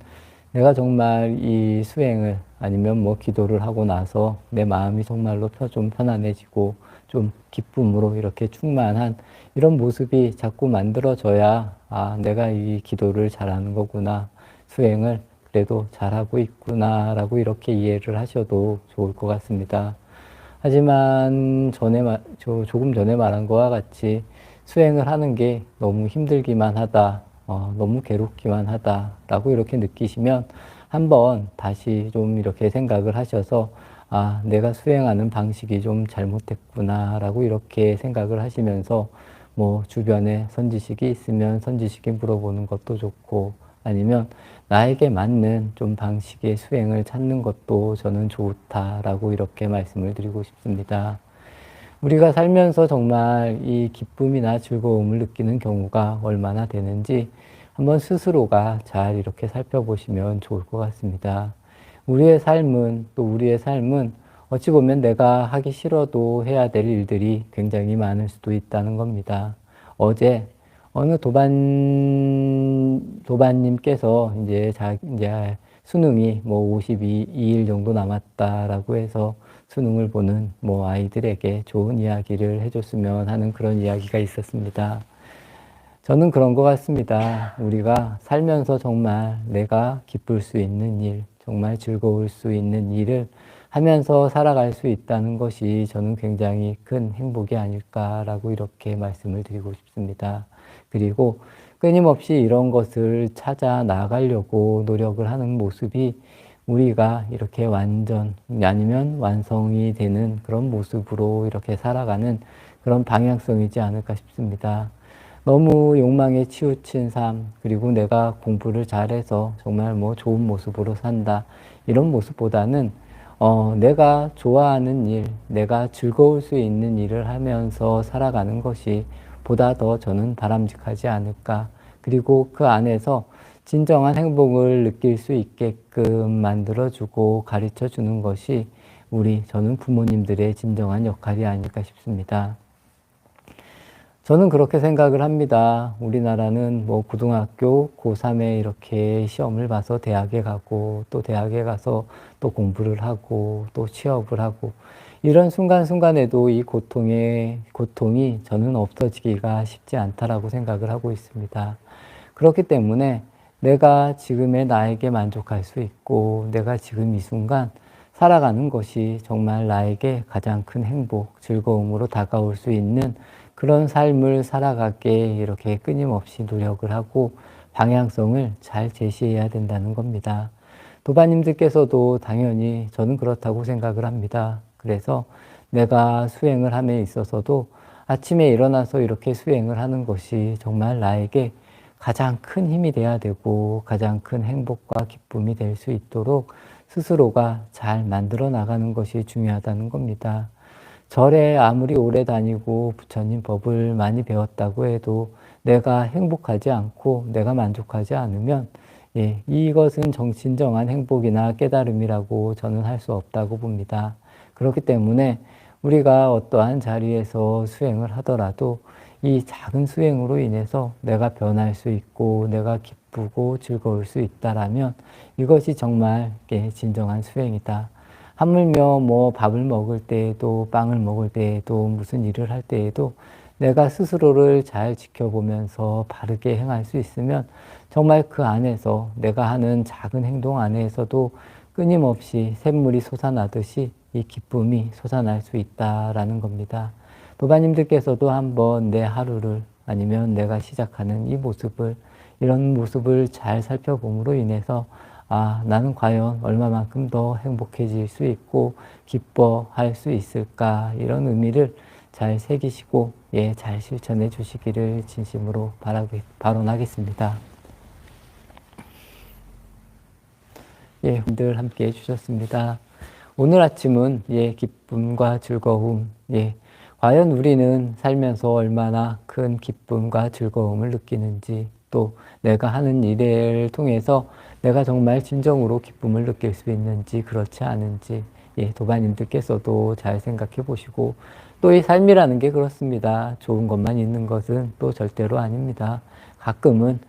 내가 정말 이 수행을 아니면 뭐 기도를 하고 나서 내 마음이 정말로 좀 편안해지고 좀 기쁨으로 이렇게 충만한 이런 모습이 자꾸 만들어져야 아, 내가 이 기도를 잘하는 거구나, 수행을 그래도 잘하고 있구나 라고 이렇게 이해를 하셔도 좋을 것 같습니다. 하지만 조금 전에 말한 것과 같이 수행을 하는 게 너무 힘들기만 하다, 너무 괴롭기만 하다라고 이렇게 느끼시면 한번 다시 좀 이렇게 생각을 하셔서 아, 내가 수행하는 방식이 좀 잘못됐구나라고 이렇게 생각을 하시면서 뭐 주변에 선지식이 있으면 선지식이 물어보는 것도 좋고 아니면 나에게 맞는 좀 방식의 수행을 찾는 것도 저는 좋다라고 이렇게 말씀을 드리고 싶습니다. 우리가 살면서 정말 이 기쁨이나 즐거움을 느끼는 경우가 얼마나 되는지 한번 스스로가 잘 이렇게 살펴보시면 좋을 것 같습니다. 우리의 삶은 어찌 보면 내가 하기 싫어도 해야 될 일들이 굉장히 많을 수도 있다는 겁니다. 어제 어느 도반님께서 이제 수능이 뭐 52일 정도 남았다라고 해서 수능을 보는 뭐 아이들에게 좋은 이야기를 해줬으면 하는 그런 이야기가 있었습니다. 저는 그런 것 같습니다. 우리가 살면서 정말 내가 기쁠 수 있는 일, 정말 즐거울 수 있는 일을 하면서 살아갈 수 있다는 것이 저는 굉장히 큰 행복이 아닐까라고 이렇게 말씀을 드리고 싶습니다. 그리고 끊임없이 이런 것을 찾아 나가려고 노력을 하는 모습이 우리가 이렇게 완전 아니면 완성이 되는 그런 모습으로 이렇게 살아가는 그런 방향성이지 않을까 싶습니다. 너무 욕망에 치우친 삶, 그리고 내가 공부를 잘해서 정말 뭐 좋은 모습으로 산다, 이런 모습보다는 내가 좋아하는 일, 내가 즐거울 수 있는 일을 하면서 살아가는 것이 보다 더 저는 바람직하지 않을까. 그리고 그 안에서 진정한 행복을 느낄 수 있게끔 만들어주고 가르쳐 주는 것이 저는 부모님들의 진정한 역할이 아닐까 싶습니다. 저는 그렇게 생각을 합니다. 우리나라는 뭐 고등학교 고3에 이렇게 시험을 봐서 대학에 가고 또 대학에 가서 또 공부를 하고 또 취업을 하고 이런 순간순간에도 이 고통이 저는 없어지기가 쉽지 않다라고 생각을 하고 있습니다. 그렇기 때문에 내가 지금의 나에게 만족할 수 있고 내가 지금 이 순간 살아가는 것이 정말 나에게 가장 큰 행복, 즐거움으로 다가올 수 있는 그런 삶을 살아가게 이렇게 끊임없이 노력을 하고 방향성을 잘 제시해야 된다는 겁니다. 도반님들께서도 당연히 저는 그렇다고 생각을 합니다. 그래서 내가 수행을 함에 있어서도 아침에 일어나서 이렇게 수행을 하는 것이 정말 나에게 가장 큰 힘이 돼야 되고 가장 큰 행복과 기쁨이 될 수 있도록 스스로가 잘 만들어 나가는 것이 중요하다는 겁니다. 절에 아무리 오래 다니고 부처님 법을 많이 배웠다고 해도 내가 행복하지 않고 내가 만족하지 않으면 이것은 진정한 행복이나 깨달음이라고 저는 할 수 없다고 봅니다. 그렇기 때문에 우리가 어떠한 자리에서 수행을 하더라도 이 작은 수행으로 인해서 내가 변할 수 있고 내가 기쁘고 즐거울 수 있다라면 이것이 정말 진정한 수행이다. 하물며 뭐 밥을 먹을 때에도 빵을 먹을 때에도 무슨 일을 할 때에도 내가 스스로를 잘 지켜보면서 바르게 행할 수 있으면 정말 그 안에서 내가 하는 작은 행동 안에서도 끊임없이 샘물이 솟아나듯이 이 기쁨이 솟아날 수 있다라는 겁니다. 도반님들께서도 한번 내 하루를 아니면 내가 시작하는 이 모습을 이런 모습을 잘 살펴봄으로 인해서 나는 과연 얼마만큼 더 행복해질 수 있고 기뻐할 수 있을까 이런 의미를 잘 새기시고 잘 실천해 주시기를 진심으로 발언하겠습니다. 늘 함께 해주셨습니다. 오늘 아침은 기쁨과 즐거움, 과연 우리는 살면서 얼마나 큰 기쁨과 즐거움을 느끼는지 또 내가 하는 일을 통해서 내가 정말 진정으로 기쁨을 느낄 수 있는지 그렇지 않은지 도반님들께서도 잘 생각해 보시고 또 이 삶이라는 게 그렇습니다. 좋은 것만 있는 것은 또 절대로 아닙니다. 가끔은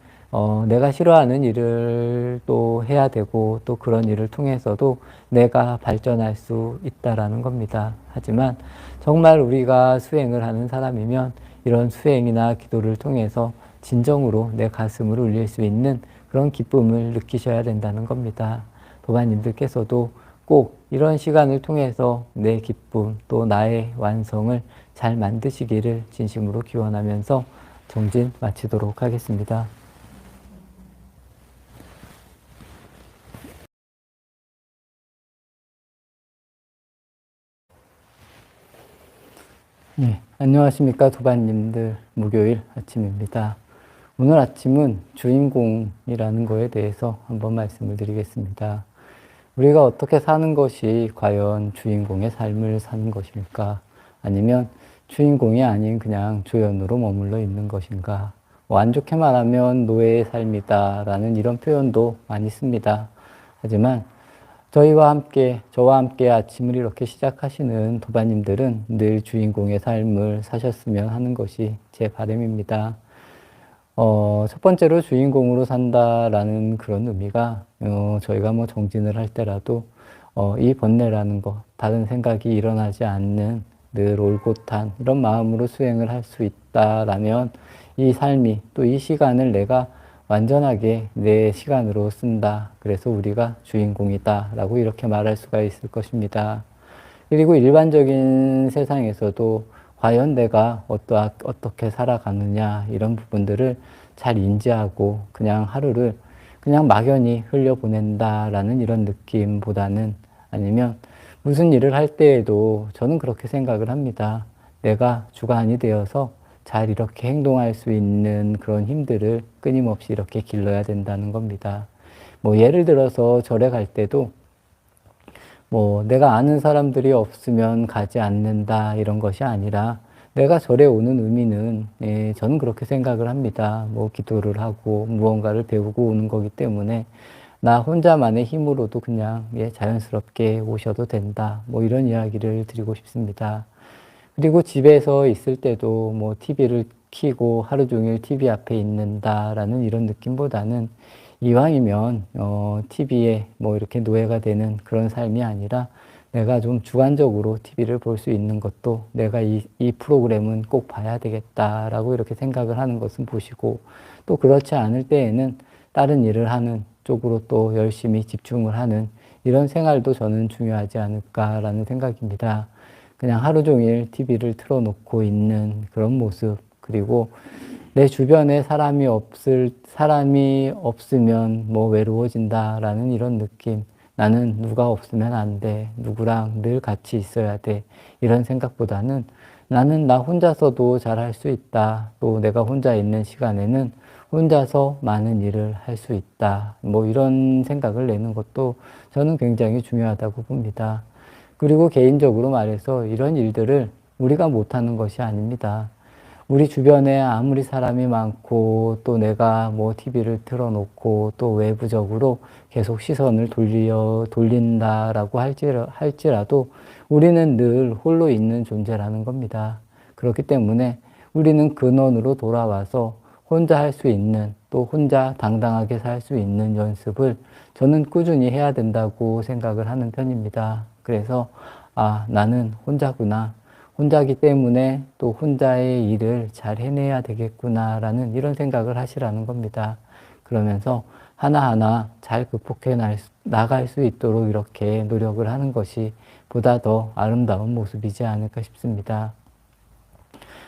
내가 싫어하는 일을 또 해야 되고 또 그런 일을 통해서도 내가 발전할 수 있다라는 겁니다. 하지만 정말 우리가 수행을 하는 사람이면 이런 수행이나 기도를 통해서 진정으로 내 가슴을 울릴 수 있는 그런 기쁨을 느끼셔야 된다는 겁니다. 도반님들께서도 꼭 이런 시간을 통해서 내 기쁨 또 나의 완성을 잘 만드시기를 진심으로 기원하면서 정진 마치도록 하겠습니다. 안녕하십니까 도반님들, 목요일 아침입니다. 오늘 아침은 주인공이라는 거에 대해서 한번 말씀을 드리겠습니다. 우리가 어떻게 사는 것이 과연 주인공의 삶을 사는 것일까? 아니면 주인공이 아닌 그냥 조연으로 머물러 있는 것인가? 안 좋게 말하면 노예의 삶이다라는 이런 표현도 많이 씁니다. 하지만 저와 함께 아침을 이렇게 시작하시는 도반님들은 늘 주인공의 삶을 사셨으면 하는 것이 제 바람입니다. 첫 번째로 주인공으로 산다라는 그런 의미가, 저희가 뭐 정진을 할 때라도, 이 번뇌라는 것, 다른 생각이 일어나지 않는 늘 올곧한 이런 마음으로 수행을 할 수 있다라면 이 삶이 또 이 시간을 내가 완전하게 내 시간으로 쓴다. 그래서 우리가 주인공이다. 라고 이렇게 말할 수가 있을 것입니다. 그리고 일반적인 세상에서도 과연 내가 어떻게 살아가느냐 이런 부분들을 잘 인지하고 그냥 하루를 그냥 막연히 흘려보낸다라는 이런 느낌보다는 아니면 무슨 일을 할 때에도 저는 그렇게 생각을 합니다. 내가 주관이 되어서 잘 이렇게 행동할 수 있는 그런 힘들을 끊임없이 이렇게 길러야 된다는 겁니다. 뭐 예를 들어서 절에 갈 때도 뭐 내가 아는 사람들이 없으면 가지 않는다 이런 것이 아니라 내가 절에 오는 의미는 저는 그렇게 생각을 합니다. 뭐 기도를 하고 무언가를 배우고 오는 거기 때문에 나 혼자만의 힘으로도 그냥 자연스럽게 오셔도 된다. 뭐 이런 이야기를 드리고 싶습니다. 그리고 집에서 있을 때도 뭐 TV를 켜고 하루 종일 TV 앞에 있는다라는 이런 느낌보다는 이왕이면 TV에 뭐 이렇게 노예가 되는 그런 삶이 아니라 내가 좀 주관적으로 TV를 볼 수 있는 것도 내가 이 프로그램은 꼭 봐야 되겠다라고 이렇게 생각을 하는 것은 보시고 또 그렇지 않을 때에는 다른 일을 하는 쪽으로 또 열심히 집중을 하는 이런 생활도 저는 중요하지 않을까라는 생각입니다. 그냥 하루 종일 TV를 틀어놓고 있는 그런 모습, 그리고 내 주변에 사람이 없으면 뭐 외로워진다라는 이런 느낌. 나는 누가 없으면 안 돼. 누구랑 늘 같이 있어야 돼. 이런 생각보다는 나는 나 혼자서도 잘할 수 있다. 또 내가 혼자 있는 시간에는 혼자서 많은 일을 할 수 있다. 뭐 이런 생각을 내는 것도 저는 굉장히 중요하다고 봅니다. 그리고 개인적으로 말해서 이런 일들을 우리가 못하는 것이 아닙니다. 우리 주변에 아무리 사람이 많고 또 내가 뭐 TV를 틀어놓고 또 외부적으로 계속 시선을 돌린다라고 할지라도 우리는 늘 홀로 있는 존재라는 겁니다. 그렇기 때문에 우리는 근원으로 돌아와서 혼자 할 수 있는 또 혼자 당당하게 살 수 있는 연습을 저는 꾸준히 해야 된다고 생각을 하는 편입니다. 그래서 나는 혼자구나. 혼자기 때문에 또 혼자의 일을 잘 해내야 되겠구나라는 이런 생각을 하시라는 겁니다. 그러면서 하나하나 잘 극복해 나갈 수 있도록 이렇게 노력을 하는 것이 보다 더 아름다운 모습이지 않을까 싶습니다.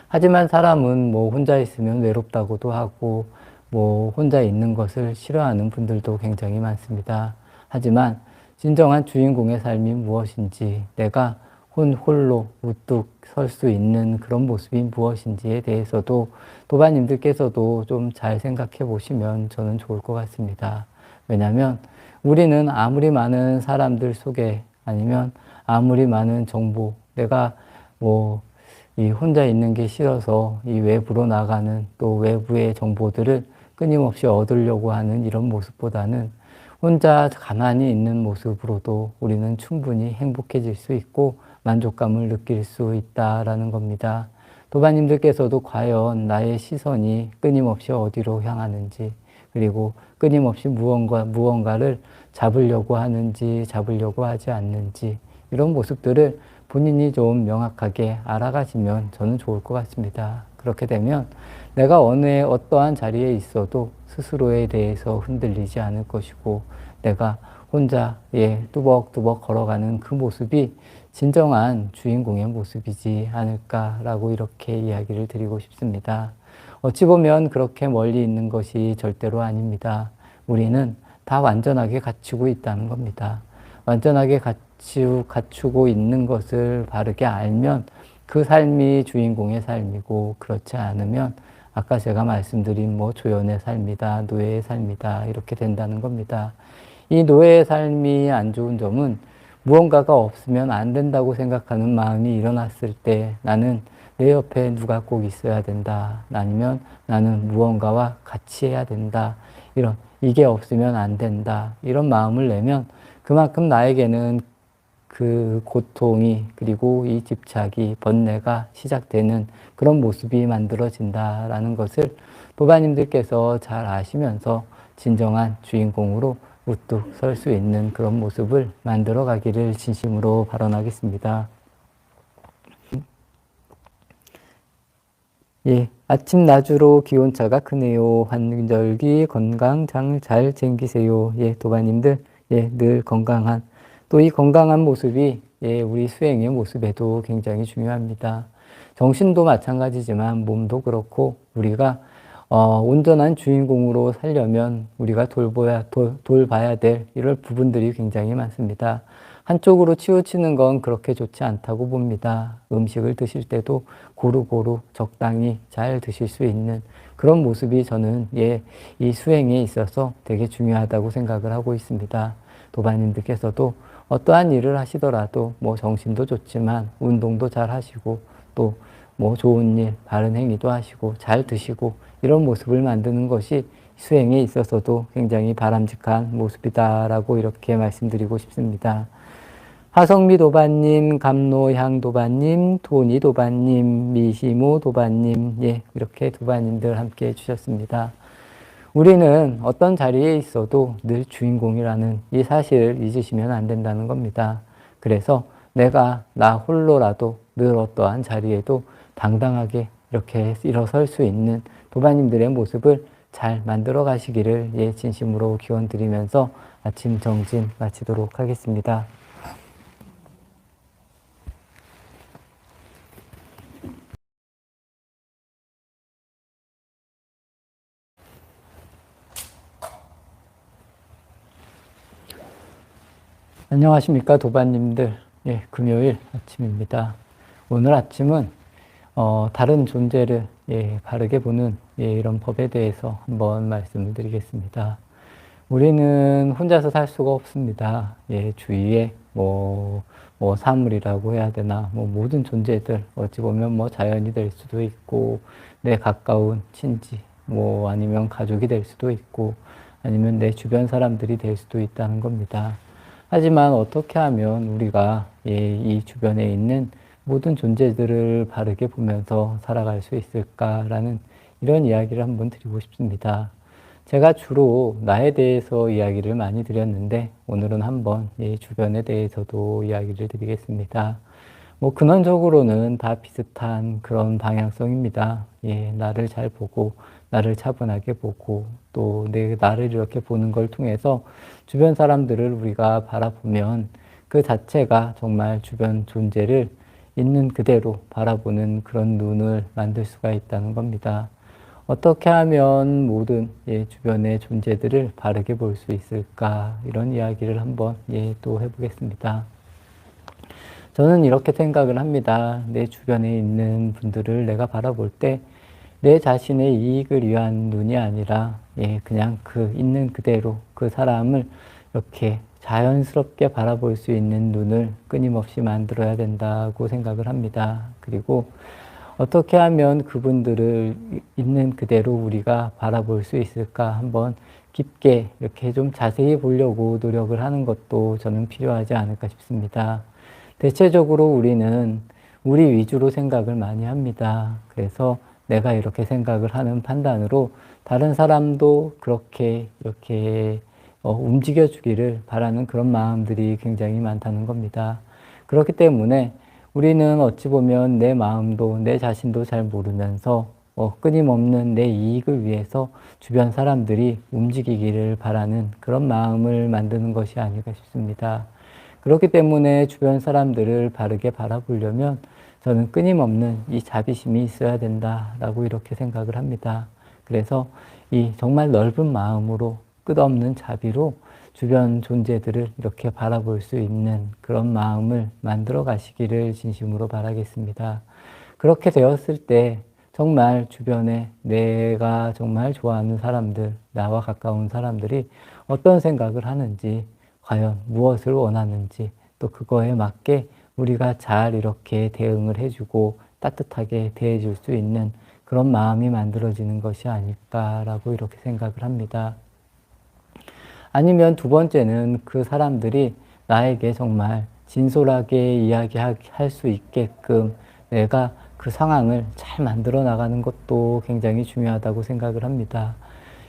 하지만 사람은 뭐 혼자 있으면 외롭다고도 하고 뭐 혼자 있는 것을 싫어하는 분들도 굉장히 많습니다. 하지만 진정한 주인공의 삶이 무엇인지, 내가 홀로 우뚝 설 수 있는 그런 모습이 무엇인지에 대해서도 도반님들께서도 좀 잘 생각해 보시면 저는 좋을 것 같습니다. 왜냐하면 우리는 아무리 많은 사람들 속에 아니면 아무리 많은 정보, 내가 뭐 이 혼자 있는 게 싫어서 이 외부로 나가는 또 외부의 정보들을 끊임없이 얻으려고 하는 이런 모습보다는 혼자 가만히 있는 모습으로도 우리는 충분히 행복해질 수 있고 만족감을 느낄 수 있다라는 겁니다. 도반님들께서도 과연 나의 시선이 끊임없이 어디로 향하는지, 그리고 끊임없이 무언가를 잡으려고 하는지, 잡으려고 하지 않는지, 이런 모습들을 본인이 좀 명확하게 알아가시면 저는 좋을 것 같습니다. 그렇게 되면 내가 어떠한 자리에 있어도 스스로에 대해서 흔들리지 않을 것이고, 내가 혼자 뚜벅뚜벅 걸어가는 그 모습이 진정한 주인공의 모습이지 않을까라고 이렇게 이야기를 드리고 싶습니다. 어찌 보면 그렇게 멀리 있는 것이 절대로 아닙니다. 우리는 다 완전하게 갖추고 있다는 겁니다. 완전하게 갖추고 있는 것을 바르게 알면 그 삶이 주인공의 삶이고, 그렇지 않으면 아까 제가 말씀드린 뭐 조연의 삶이다, 노예의 삶이다 이렇게 된다는 겁니다. 이 노예의 삶이 안 좋은 점은 무언가가 없으면 안 된다고 생각하는 마음이 일어났을 때 나는 내 옆에 누가 꼭 있어야 된다. 아니면 나는 무언가와 같이 해야 된다. 이게 없으면 안 된다. 이런 마음을 내면 그만큼 나에게는 그 고통이, 그리고 이 집착이, 번뇌가 시작되는 그런 모습이 만들어진다라는 것을 도반님들께서 잘 아시면서 진정한 주인공으로 우뚝 설 수 있는 그런 모습을 만들어 가기를 진심으로 발언하겠습니다. 예, 아침 낮으로 기온차가 크네요. 환절기 건강 잘 챙기세요. 예, 도반님들, 예, 늘 건강한, 또 이 건강한 모습이, 예, 우리 수행의 모습에도 굉장히 중요합니다. 정신도 마찬가지지만 몸도 그렇고, 우리가, 온전한 주인공으로 살려면 우리가 돌봐야 될 이럴 부분들이 굉장히 많습니다. 한쪽으로 치우치는 건 그렇게 좋지 않다고 봅니다. 음식을 드실 때도 고루고루 적당히 잘 드실 수 있는 그런 모습이 저는 이 수행에 있어서 되게 중요하다고 생각을 하고 있습니다. 도반님들께서도 어떠한 일을 하시더라도 뭐 정신도 좋지만 운동도 잘 하시고 또 뭐 좋은 일, 바른 행위도 하시고 잘 드시고 이런 모습을 만드는 것이 수행에 있어서도 굉장히 바람직한 모습이다라고 이렇게 말씀드리고 싶습니다. 화성미 도반님, 감노향 도반님, 토니 도반님, 미시모 도반님, 예, 이렇게 도반님들 함께 해주셨습니다. 우리는 어떤 자리에 있어도 늘 주인공이라는 이 사실을 잊으시면 안 된다는 겁니다. 그래서 내가 나 홀로라도 늘 어떠한 자리에도 당당하게 이렇게 일어설 수 있는 도반님들의 모습을 잘 만들어 가시기를 예, 진심으로 기원 드리면서 아침 정진 마치도록 하겠습니다. 안녕하십니까 도반님들. 예, 금요일 아침입니다. 오늘 아침은 다른 존재를 예, 바르게 보는 예, 이런 법에 대해서 한번 말씀을 드리겠습니다. 우리는 혼자서 살 수가 없습니다. 예, 주위에 사물이라고 해야 되나, 모든 존재들, 어찌 보면 자연이 될 수도 있고, 내 가까운 친지, 아니면 가족이 될 수도 있고, 아니면 내 주변 사람들이 될 수도 있다는 겁니다. 하지만 어떻게 하면 우리가 예, 이 주변에 있는 모든 존재들을 바르게 보면서 살아갈 수 있을까라는 이런 이야기를 한번 드리고 싶습니다. 제가 주로 나에 대해서 이야기를 많이 드렸는데 오늘은 한번 예, 주변에 대해서도 이야기를 드리겠습니다. 근원적으로는 다 비슷한 그런 방향성입니다. 예, 나를 잘 보고, 나를 차분하게 보고, 또 나를 이렇게 보는 걸 통해서 주변 사람들을 우리가 바라보면 그 자체가 정말 주변 존재를 있는 그대로 바라보는 그런 눈을 만들 수가 있다는 겁니다. 어떻게 하면 모든 예, 주변의 존재들을 바르게 볼 수 있을까? 이런 이야기를 한번 예, 또 해보겠습니다. 저는 이렇게 생각을 합니다. 내 주변에 있는 분들을 내가 바라볼 때 내 자신의 이익을 위한 눈이 아니라 예, 그냥 그 있는 그대로 그 사람을 이렇게 자연스럽게 바라볼 수 있는 눈을 끊임없이 만들어야 된다고 생각을 합니다. 그리고 어떻게 하면 그분들을 있는 그대로 우리가 바라볼 수 있을까 한번 깊게 이렇게 좀 자세히 보려고 노력을 하는 것도 저는 필요하지 않을까 싶습니다. 대체적으로 우리는 우리 위주로 생각을 많이 합니다. 그래서 내가 이렇게 생각을 하는 판단으로 다른 사람도 그렇게 이렇게 움직여 주기를 바라는 그런 마음들이 굉장히 많다는 겁니다. 그렇기 때문에 우리는 어찌 보면 내 마음도 내 자신도 잘 모르면서 끊임없는 내 이익을 위해서 주변 사람들이 움직이기를 바라는 그런 마음을 만드는 것이 아닐까 싶습니다. 그렇기 때문에 주변 사람들을 바르게 바라보려면 저는 끊임없는 이 자비심이 있어야 된다라고 이렇게 생각을 합니다. 그래서 이 정말 넓은 마음으로 끝없는 자비로 주변 존재들을 이렇게 바라볼 수 있는 그런 마음을 만들어 가시기를 진심으로 바라겠습니다. 그렇게 되었을 때 정말 주변에 내가 정말 좋아하는 사람들, 나와 가까운 사람들이 어떤 생각을 하는지, 과연 무엇을 원하는지, 또 그거에 맞게 우리가 잘 이렇게 대응을 해주고 따뜻하게 대해줄 수 있는 그런 마음이 만들어지는 것이 아닐까라고 이렇게 생각을 합니다. 아니면 두 번째는 그 사람들이 나에게 정말 진솔하게 이야기할 수 있게끔 내가 그 상황을 잘 만들어 나가는 것도 굉장히 중요하다고 생각을 합니다.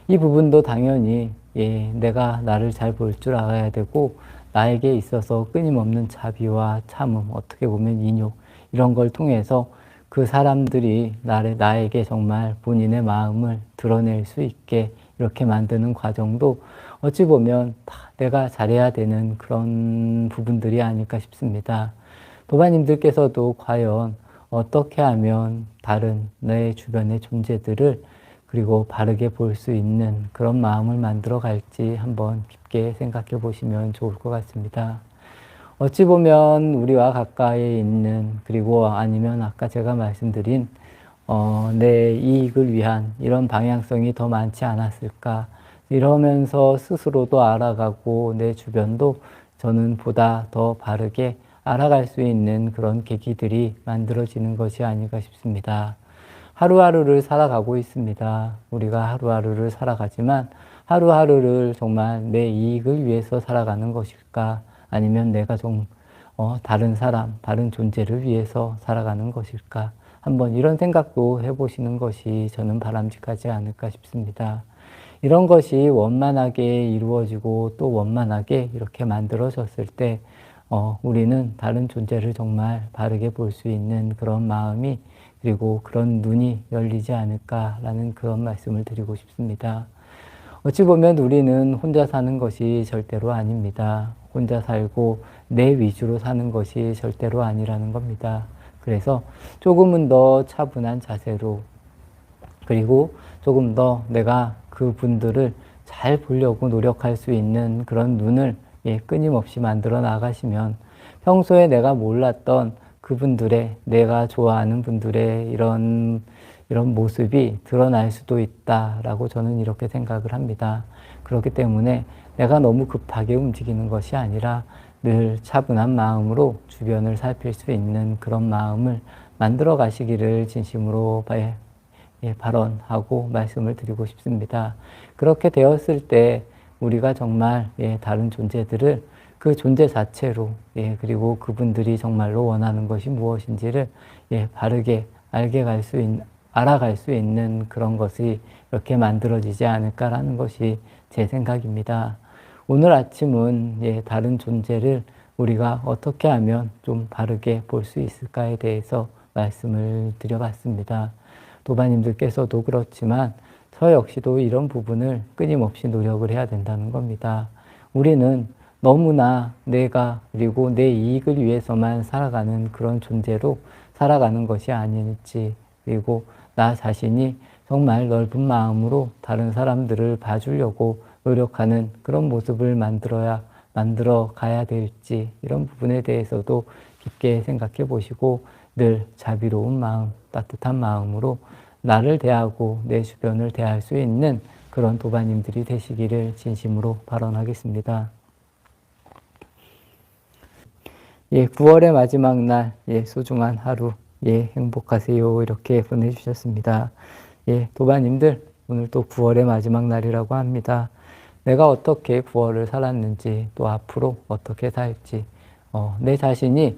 이 부분도 당연히 예, 내가 나를 잘 볼 줄 알아야 되고 나에게 있어서 끊임없는 자비와 참음, 어떻게 보면 인욕 이런 걸 통해서 그 사람들이 나에게 정말 본인의 마음을 드러낼 수 있게 이렇게 만드는 과정도 어찌 보면 다 내가 잘해야 되는 그런 부분들이 아닐까 싶습니다. 도바님들께서도 과연 어떻게 하면 다른 내 주변의 존재들을 그리고 바르게 볼 수 있는 그런 마음을 만들어 갈지 한번 깊게 생각해 보시면 좋을 것 같습니다. 어찌 보면 우리와 가까이 있는 그리고 아니면 아까 제가 말씀드린 내 이익을 위한 이런 방향성이 더 많지 않았을까 이러면서 스스로도 알아가고 내 주변도 저는 보다 더 바르게 알아갈 수 있는 그런 계기들이 만들어지는 것이 아닐까 싶습니다. 하루하루를 살아가고 있습니다. 우리가 하루하루를 살아가지만 하루하루를 정말 내 이익을 위해서 살아가는 것일까? 아니면 내가 좀 다른 사람, 다른 존재를 위해서 살아가는 것일까? 한번 이런 생각도 해보시는 것이 저는 바람직하지 않을까 싶습니다. 이런 것이 원만하게 이루어지고 또 원만하게 이렇게 만들어졌을 때 우리는 다른 존재를 정말 바르게 볼 수 있는 그런 마음이 그리고 그런 눈이 열리지 않을까라는 그런 말씀을 드리고 싶습니다. 어찌 보면 우리는 혼자 사는 것이 절대로 아닙니다. 혼자 살고 내 위주로 사는 것이 절대로 아니라는 겁니다. 그래서 조금은 더 차분한 자세로 그리고 조금 더 내가 그분들을 잘 보려고 노력할 수 있는 그런 눈을 끊임없이 만들어 나가시면 평소에 내가 몰랐던 그분들의 내가 좋아하는 분들의 이런 모습이 드러날 수도 있다라고 저는 이렇게 생각을 합니다. 그렇기 때문에 내가 너무 급하게 움직이는 것이 아니라 늘 차분한 마음으로 주변을 살필 수 있는 그런 마음을 만들어 가시기를 진심으로 발언하고 말씀을 드리고 싶습니다. 그렇게 되었을 때 우리가 정말 다른 존재들을 그 존재 자체로 그리고 그분들이 정말로 원하는 것이 무엇인지를 바르게 알아갈 수 있는 그런 것이 이렇게 만들어지지 않을까라는 것이 제 생각입니다. 오늘 아침은 다른 존재를 우리가 어떻게 하면 좀 바르게 볼 수 있을까에 대해서 말씀을 드려봤습니다. 도바님들께서도 그렇지만 저 역시도 이런 부분을 끊임없이 노력을 해야 된다는 겁니다. 우리는 너무나 내가 그리고 내 이익을 위해서만 살아가는 그런 존재로 살아가는 것이 아닐지 그리고 나 자신이 정말 넓은 마음으로 다른 사람들을 봐주려고 노력하는 그런 모습을 만들어 가야 될지 이런 부분에 대해서도 깊게 생각해 보시고 늘 자비로운 마음, 따뜻한 마음으로 나를 대하고 내 주변을 대할 수 있는 그런 도바님들이 되시기를 진심으로 발언하겠습니다. 9월의 마지막 날, 소중한 하루, 행복하세요. 이렇게 보내주셨습니다. 도바님들, 오늘 또 9월의 마지막 날이라고 합니다. 내가 어떻게 9월을 살았는지, 또 앞으로 어떻게 살지, 내 자신이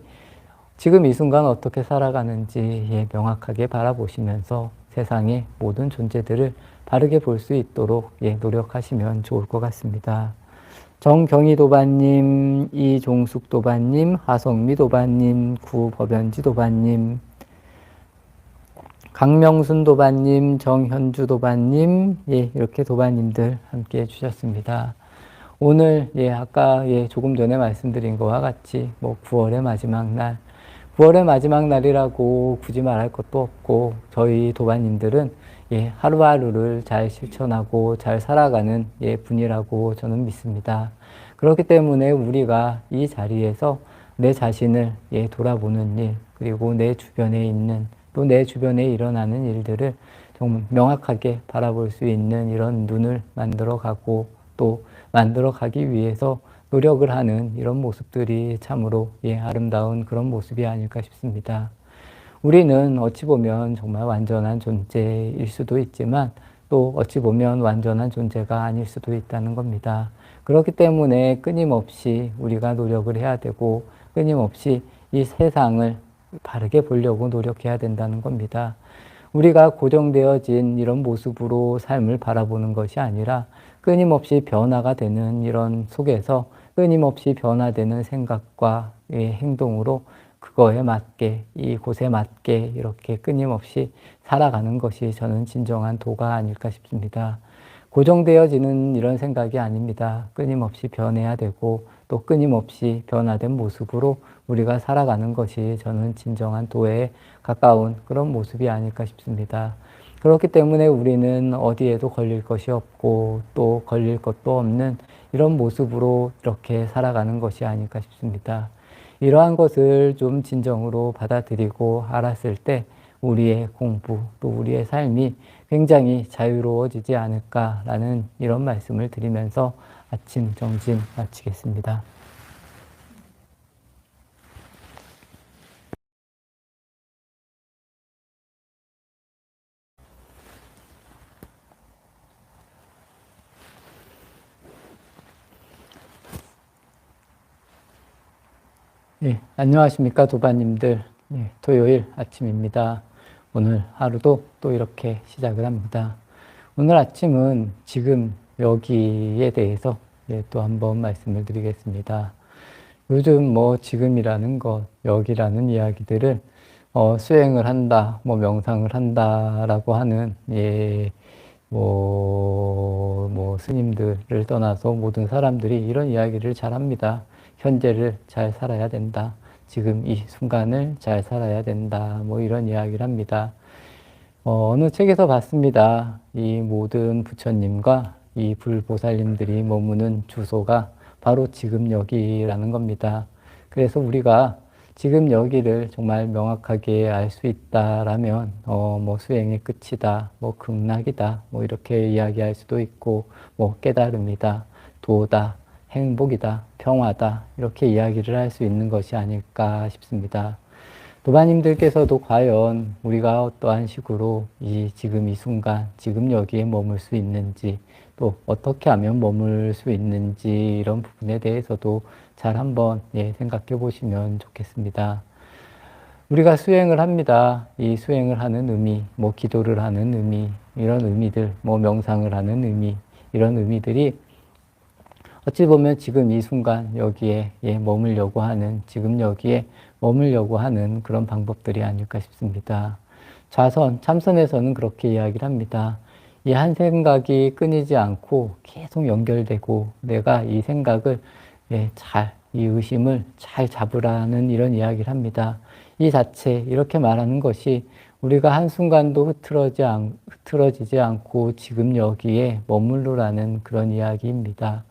지금 이 순간 어떻게 살아가는지 명확하게 바라보시면서 세상의 모든 존재들을 바르게 볼 수 있도록 노력하시면 좋을 것 같습니다. 정경희 도바님, 이종숙 도바님, 하성미 도바님, 구법연지 도바님, 강명순 도바님, 정현주 도바님, 이렇게 도바님들 함께 해주셨습니다. 오늘, 아까 조금 전에 말씀드린 것과 같이 9월의 마지막 날, 9월의 마지막 날이라고 굳이 말할 것도 없고, 저희 도바님들은 하루하루를 잘 실천하고 잘 살아가는 분이라고 저는 믿습니다. 그렇기 때문에 우리가 이 자리에서 내 자신을 돌아보는 일, 그리고 내 주변에 있는 또 내 주변에 일어나는 일들을 좀 명확하게 바라볼 수 있는 이런 눈을 만들어가고 또 만들어가기 위해서 노력을 하는 이런 모습들이 참으로 아름다운 그런 모습이 아닐까 싶습니다. 우리는 어찌 보면 정말 완전한 존재일 수도 있지만 또 어찌 보면 완전한 존재가 아닐 수도 있다는 겁니다. 그렇기 때문에 끊임없이 우리가 노력을 해야 되고 끊임없이 이 세상을 바르게 보려고 노력해야 된다는 겁니다. 우리가 고정되어진 이런 모습으로 삶을 바라보는 것이 아니라 끊임없이 변화가 되는 이런 속에서 끊임없이 변화되는 생각과 행동으로 그거에 맞게, 이곳에 맞게 이렇게 끊임없이 살아가는 것이 저는 진정한 도가 아닐까 싶습니다. 고정되어지는 이런 생각이 아닙니다. 끊임없이 변해야 되고 또 끊임없이 변화된 모습으로 우리가 살아가는 것이 저는 진정한 도에 가까운 그런 모습이 아닐까 싶습니다. 그렇기 때문에 우리는 어디에도 걸릴 것이 없고 또 걸릴 것도 없는 이런 모습으로 이렇게 살아가는 것이 아닐까 싶습니다. 이러한 것을 좀 진정으로 받아들이고 알았을 때 우리의 공부 또 우리의 삶이 굉장히 자유로워지지 않을까라는 이런 말씀을 드리면서 아침 정진 마치겠습니다. 예, 안녕하십니까 도반님들. 예, 토요일 아침입니다. 오늘 하루도 또 이렇게 시작을 합니다. 오늘 아침은 지금 여기에 대해서 예, 또 한번 말씀을 드리겠습니다. 요즘 뭐 지금이라는 것, 여기라는 이야기들을 수행을 한다, 뭐 명상을 한다라고 하는 예, 뭐 스님들을 떠나서 모든 사람들이 이런 이야기를 잘 합니다. 현재를 잘 살아야 된다. 지금 이 순간을 잘 살아야 된다. 뭐 이런 이야기를 합니다. 어느 책에서 봤습니다. 이 모든 부처님과 이 불보살님들이 머무는 주소가 바로 지금 여기라는 겁니다. 그래서 우리가 지금 여기를 정말 명확하게 알 수 있다라면, 뭐 수행의 끝이다, 뭐 극락이다, 뭐 이렇게 이야기할 수도 있고, 뭐 깨달음이다, 도다, 행복이다, 평화다, 이렇게 이야기를 할 수 있는 것이 아닐까 싶습니다. 도바님들께서도 과연 우리가 어떠한 식으로 지금 이 순간, 지금 여기에 머물 수 있는지, 또 어떻게 하면 머물 수 있는지 이런 부분에 대해서도 잘 한번 생각해 보시면 좋겠습니다. 우리가 수행을 합니다. 이 수행을 하는 의미, 뭐 기도를 하는 의미, 이런 의미들, 뭐 명상을 하는 의미, 이런 의미들이 어찌 보면 지금 이 순간 여기에 머물려고 하는, 지금 여기에 머물려고 하는 그런 방법들이 아닐까 싶습니다. 좌선, 참선에서는 그렇게 이야기를 합니다. 이 한 생각이 끊이지 않고 계속 연결되고 내가 이 생각을 이 의심을 잘 잡으라는 이런 이야기를 합니다. 이 자체, 이렇게 말하는 것이 우리가 한순간도 흐트러지지 않고 지금 여기에 머물러라는 그런 이야기입니다.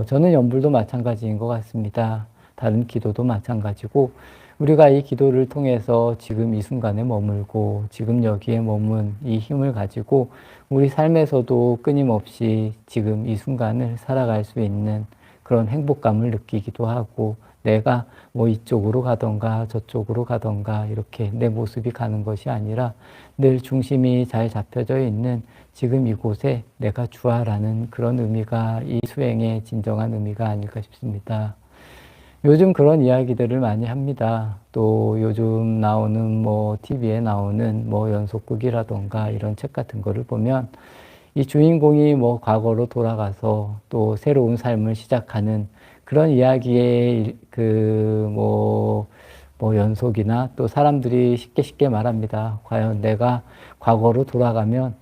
저는 연불도 마찬가지인 것 같습니다. 다른 기도도 마찬가지고, 우리가 이 기도를 통해서 지금 이 순간에 머물고, 지금 여기에 머문 이 힘을 가지고, 우리 삶에서도 끊임없이 지금 이 순간을 살아갈 수 있는 그런 행복감을 느끼기도 하고, 내가 뭐 이쪽으로 가던가 저쪽으로 가던가 이렇게 내 모습이 가는 것이 아니라 늘 중심이 잘 잡혀져 있는 지금 이곳에 내가 주하라는 그런 의미가 이 수행의 진정한 의미가 아닐까 싶습니다. 요즘 그런 이야기들을 많이 합니다. 또 요즘 나오는 뭐 TV에 나오는 뭐 연속극이라던가 이런 책 같은 거를 보면 이 주인공이 뭐 과거로 돌아가서 또 새로운 삶을 시작하는 그런 이야기의 뭐 연속이나 또 사람들이 쉽게 말합니다. 과연 내가 과거로 돌아가면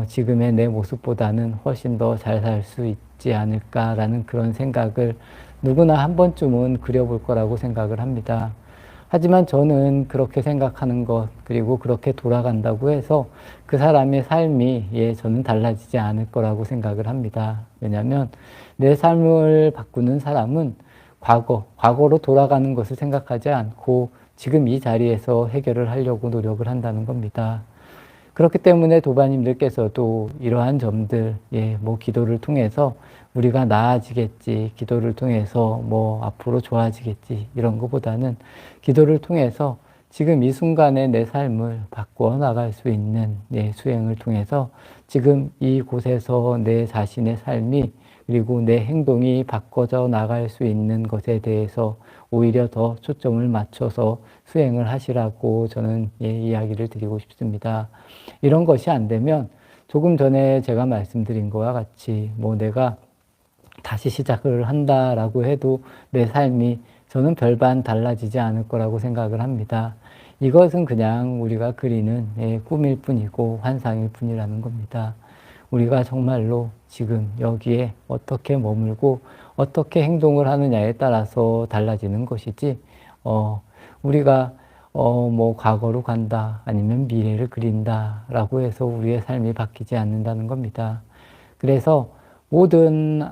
지금의 내 모습보다는 훨씬 더 잘 살 수 있지 않을까라는 그런 생각을 누구나 한 번쯤은 그려볼 거라고 생각을 합니다. 하지만 저는 그렇게 생각하는 것, 그리고 그렇게 돌아간다고 해서 그 사람의 삶이 저는 달라지지 않을 거라고 생각을 합니다. 왜냐하면 내 삶을 바꾸는 사람은 과거로 돌아가는 것을 생각하지 않고 지금 이 자리에서 해결을 하려고 노력을 한다는 겁니다. 그렇기 때문에 도바님들께서도 이러한 점들, 뭐 기도를 통해서 우리가 나아지겠지, 기도를 통해서 뭐 앞으로 좋아지겠지, 이런 것보다는 기도를 통해서 지금 이 순간에 내 삶을 바꾸어 나갈 수 있는 수행을 통해서 지금 이곳에서 내 자신의 삶이 그리고 내 행동이 바꿔져 나갈 수 있는 것에 대해서 오히려 더 초점을 맞춰서 수행을 하시라고 저는 이야기를 드리고 싶습니다. 이런 것이 안 되면 조금 전에 제가 말씀드린 것과 같이 뭐 내가 다시 시작을 한다라고 해도 내 삶이 저는 별반 달라지지 않을 거라고 생각을 합니다. 이것은 그냥 우리가 그리는 꿈일 뿐이고 환상일 뿐이라는 겁니다. 우리가 정말로 지금 여기에 어떻게 머물고 어떻게 행동을 하느냐에 따라서 달라지는 것이지, 우리가 뭐 과거로 간다 아니면 미래를 그린다라고 해서 우리의 삶이 바뀌지 않는다는 겁니다. 그래서 모든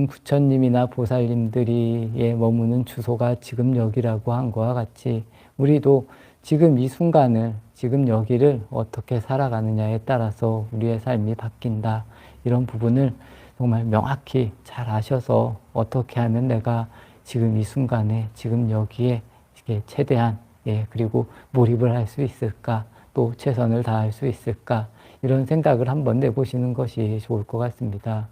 부처님이나 보살님들이 머무는 주소가 지금 여기라고 한 것과 같이 우리도 지금 이 순간을, 지금 여기를 어떻게 살아가느냐에 따라서 우리의 삶이 바뀐다. 이런 부분을 정말 명확히 잘 아셔서 어떻게 하면 내가 지금 이 순간에, 지금 여기에 최대한 그리고 몰입을 할 수 있을까, 또 최선을 다할 수 있을까, 이런 생각을 한번 내보시는 것이 좋을 것 같습니다.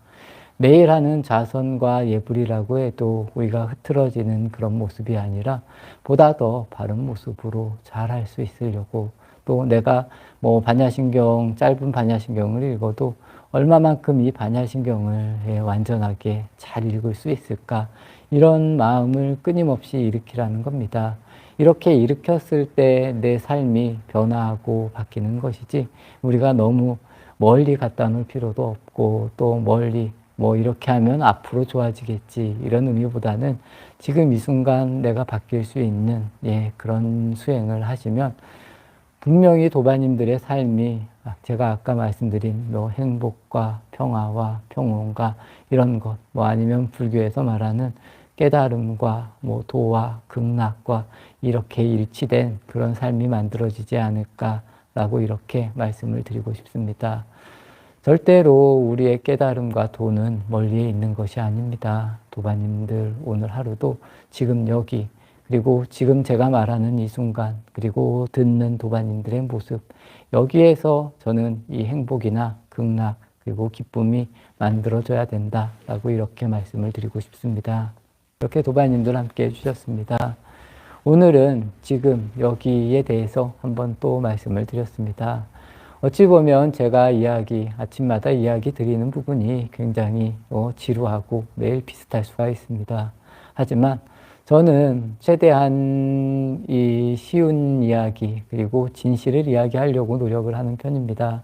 매일 하는 자선과 예불이라고 해도 우리가 흐트러지는 그런 모습이 아니라 보다 더 바른 모습으로 잘 할 수 있으려고, 또 내가 뭐 반야신경, 짧은 반야신경을 읽어도 얼마만큼 이 반야신경을 완전하게 잘 읽을 수 있을까, 이런 마음을 끊임없이 일으키라는 겁니다. 이렇게 일으켰을 때 내 삶이 변화하고 바뀌는 것이지, 우리가 너무 멀리 갖다 놓을 필요도 없고, 또 멀리 뭐 이렇게 하면 앞으로 좋아지겠지, 이런 의미보다는 지금 이 순간 내가 바뀔 수 있는 그런 수행을 하시면 분명히 도반님들의 삶이 제가 아까 말씀드린 뭐 행복과 평화와 평온과 이런 것, 뭐 아니면 불교에서 말하는 깨달음과 뭐 도와 극락과 이렇게 일치된 그런 삶이 만들어지지 않을까라고 이렇게 말씀을 드리고 싶습니다. 절대로 우리의 깨달음과 도는 멀리에 있는 것이 아닙니다. 도반님들 오늘 하루도 지금 여기, 그리고 지금 제가 말하는 이 순간, 그리고 듣는 도반님들의 모습, 여기에서 저는 이 행복이나 극락, 그리고 기쁨이 만들어져야 된다라고 이렇게 말씀을 드리고 싶습니다. 이렇게 도반님들 함께 해주셨습니다. 오늘은 지금 여기에 대해서 한번 또 말씀을 드렸습니다. 어찌 보면 제가 아침마다 이야기 드리는 부분이 굉장히 지루하고 매일 비슷할 수가 있습니다. 하지만 저는 최대한 이 쉬운 이야기, 그리고 진실을 이야기하려고 노력을 하는 편입니다.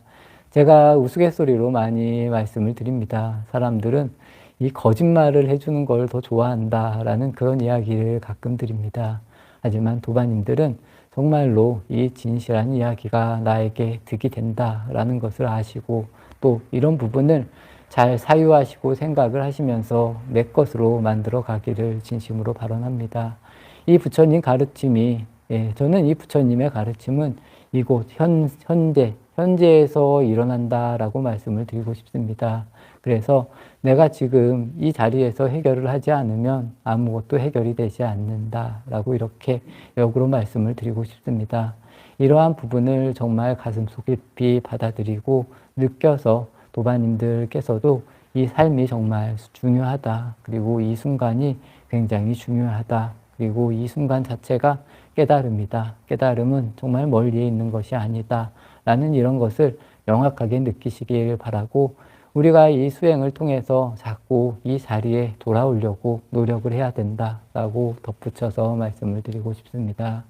제가 우스갯소리로 많이 말씀을 드립니다. 사람들은 이 거짓말을 해주는 걸 더 좋아한다라는 그런 이야기를 가끔 드립니다. 하지만 도반님들은 정말로 이 진실한 이야기가 나에게 득이 된다라는 것을 아시고, 또 이런 부분을 잘 사유하시고 생각을 하시면서 내 것으로 만들어 가기를 진심으로 발언합니다. 이 부처님 가르침이, 저는 이 부처님의 가르침은 이곳 현재에서 일어난다라고 말씀을 드리고 싶습니다. 그래서 내가 지금 이 자리에서 해결을 하지 않으면 아무것도 해결이 되지 않는다라고 이렇게 역으로 말씀을 드리고 싶습니다. 이러한 부분을 정말 가슴속 깊이 받아들이고 느껴서 도반님들께서도 이 삶이 정말 중요하다, 그리고 이 순간이 굉장히 중요하다, 그리고 이 순간 자체가 깨달음이다, 깨달음은 정말 멀리에 있는 것이 아니다 라는 이런 것을 명확하게 느끼시길 바라고, 우리가 이 수행을 통해서 자꾸 이 자리에 돌아오려고 노력을 해야 된다라고 덧붙여서 말씀을 드리고 싶습니다.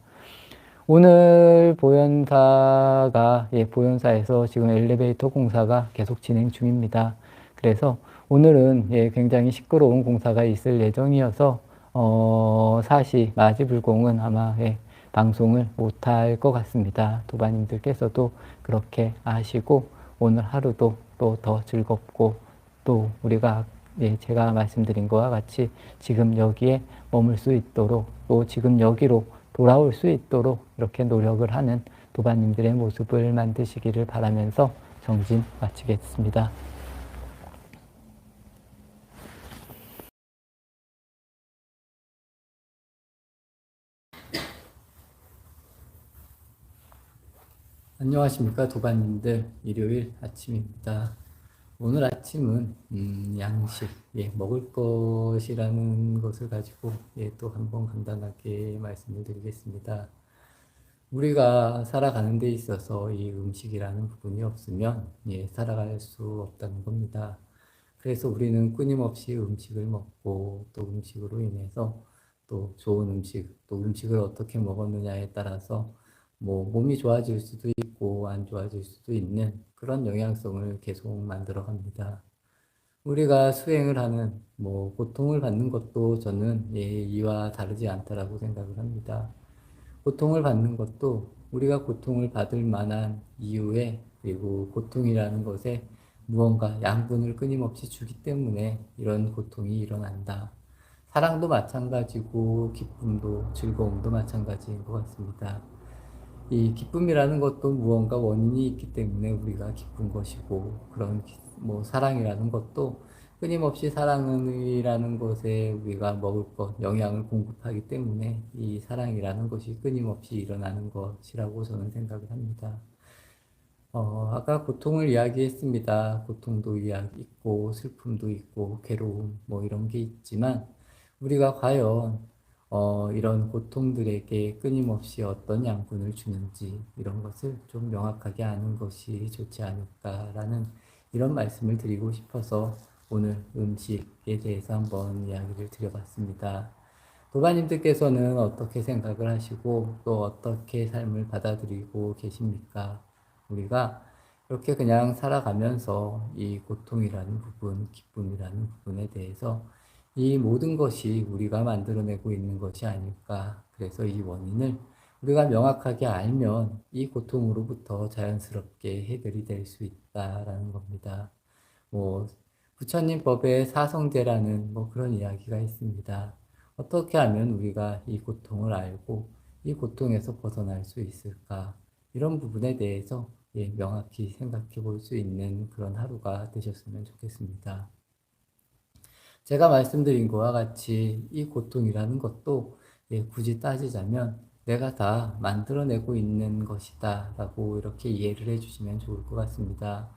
오늘 보현사에서 지금 엘리베이터 공사가 계속 진행 중입니다. 그래서 오늘은 굉장히 시끄러운 공사가 있을 예정이어서 사시 마지불공은 아마 방송을 못할 것 같습니다. 도반님들께서도 그렇게 아시고 오늘 하루도 또 더 즐겁고, 또 우리가 제가 말씀드린 것과 같이 지금 여기에 머물 수 있도록, 또 지금 여기로 돌아올 수 있도록 이렇게 노력을 하는 도반님들의 모습을 만드시기를 바라면서 정진 마치겠습니다. 안녕하십니까 도반님들, 일요일 아침입니다. 오늘 아침은 양식, 먹을 것이라는 것을 가지고 또 한번 간단하게 말씀을 드리겠습니다. 우리가 살아가는 데 있어서 이 음식이라는 부분이 없으면 살아갈 수 없다는 겁니다. 그래서 우리는 끊임없이 음식을 먹고, 또 음식으로 인해서 또 좋은 음식, 또 음식을 어떻게 먹었느냐에 따라서 뭐 몸이 좋아질 수도 있고 안 좋아질 수도 있는 그런 영향성을 계속 만들어 갑니다. 우리가 수행을 하는 뭐 고통을 받는 것도 저는 이와 다르지 않다라고 생각을 합니다. 고통을 받는 것도 우리가 고통을 받을 만한 이유에, 그리고 고통이라는 것에 무언가 양분을 끊임없이 주기 때문에 이런 고통이 일어난다. 사랑도 마찬가지고 기쁨도 즐거움도 마찬가지인 것 같습니다. 이 기쁨이라는 것도 무언가 원인이 있기 때문에 우리가 기쁜 것이고, 그런 뭐 사랑이라는 것도 끊임없이 사랑이라는 것에 우리가 먹을 것, 영양을 공급하기 때문에 이 사랑이라는 것이 끊임없이 일어나는 것이라고 저는 생각을 합니다. 아까 고통을 이야기했습니다. 고통도 있고, 슬픔도 있고, 괴로움, 뭐 이런 게 있지만, 우리가 과연, 이런 고통들에게 끊임없이 어떤 양분을 주는지, 이런 것을 좀 명확하게 아는 것이 좋지 않을까라는 이런 말씀을 드리고 싶어서 오늘 음식에 대해서 한번 이야기를 드려봤습니다. 도바님들께서는 어떻게 생각을 하시고 또 어떻게 삶을 받아들이고 계십니까? 우리가 이렇게 그냥 살아가면서 이 고통이라는 부분, 기쁨이라는 부분에 대해서 이 모든 것이 우리가 만들어내고 있는 것이 아닐까. 그래서 이 원인을 우리가 명확하게 알면 이 고통으로부터 자연스럽게 해결이 될 수 있다라는 겁니다. 뭐 부처님 법에 사성제라는 뭐 그런 이야기가 있습니다. 어떻게 하면 우리가 이 고통을 알고 이 고통에서 벗어날 수 있을까? 이런 부분에 대해서 명확히 생각해 볼 수 있는 그런 하루가 되셨으면 좋겠습니다. 제가 말씀드린 것과 같이 이 고통이라는 것도 굳이 따지자면 내가 다 만들어내고 있는 것이다 라고 이렇게 이해를 해주시면 좋을 것 같습니다.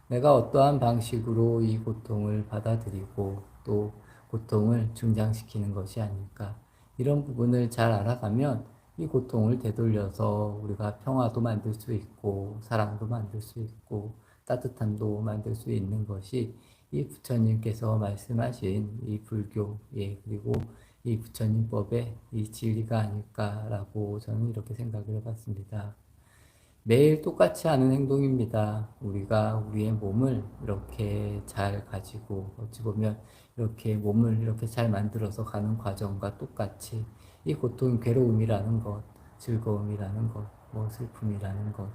내가 어떠한 방식으로 이 고통을 받아들이고 또 고통을 중장시키는 것이 아닐까. 이런 부분을 잘 알아가면 이 고통을 되돌려서 우리가 평화도 만들 수 있고 사랑도 만들 수 있고 따뜻함도 만들 수 있는 것이 이 부처님께서 말씀하신 이 불교, 그리고 이 부처님법의 이 진리가 아닐까라고 저는 이렇게 생각을 해봤습니다. 매일 똑같이 하는 행동입니다. 우리가 우리의 몸을 이렇게 잘 가지고 어찌 보면 이렇게 몸을 이렇게 잘 만들어서 가는 과정과 똑같이 이 고통, 괴로움이라는 것, 즐거움이라는 것, 뭐 슬픔이라는 것,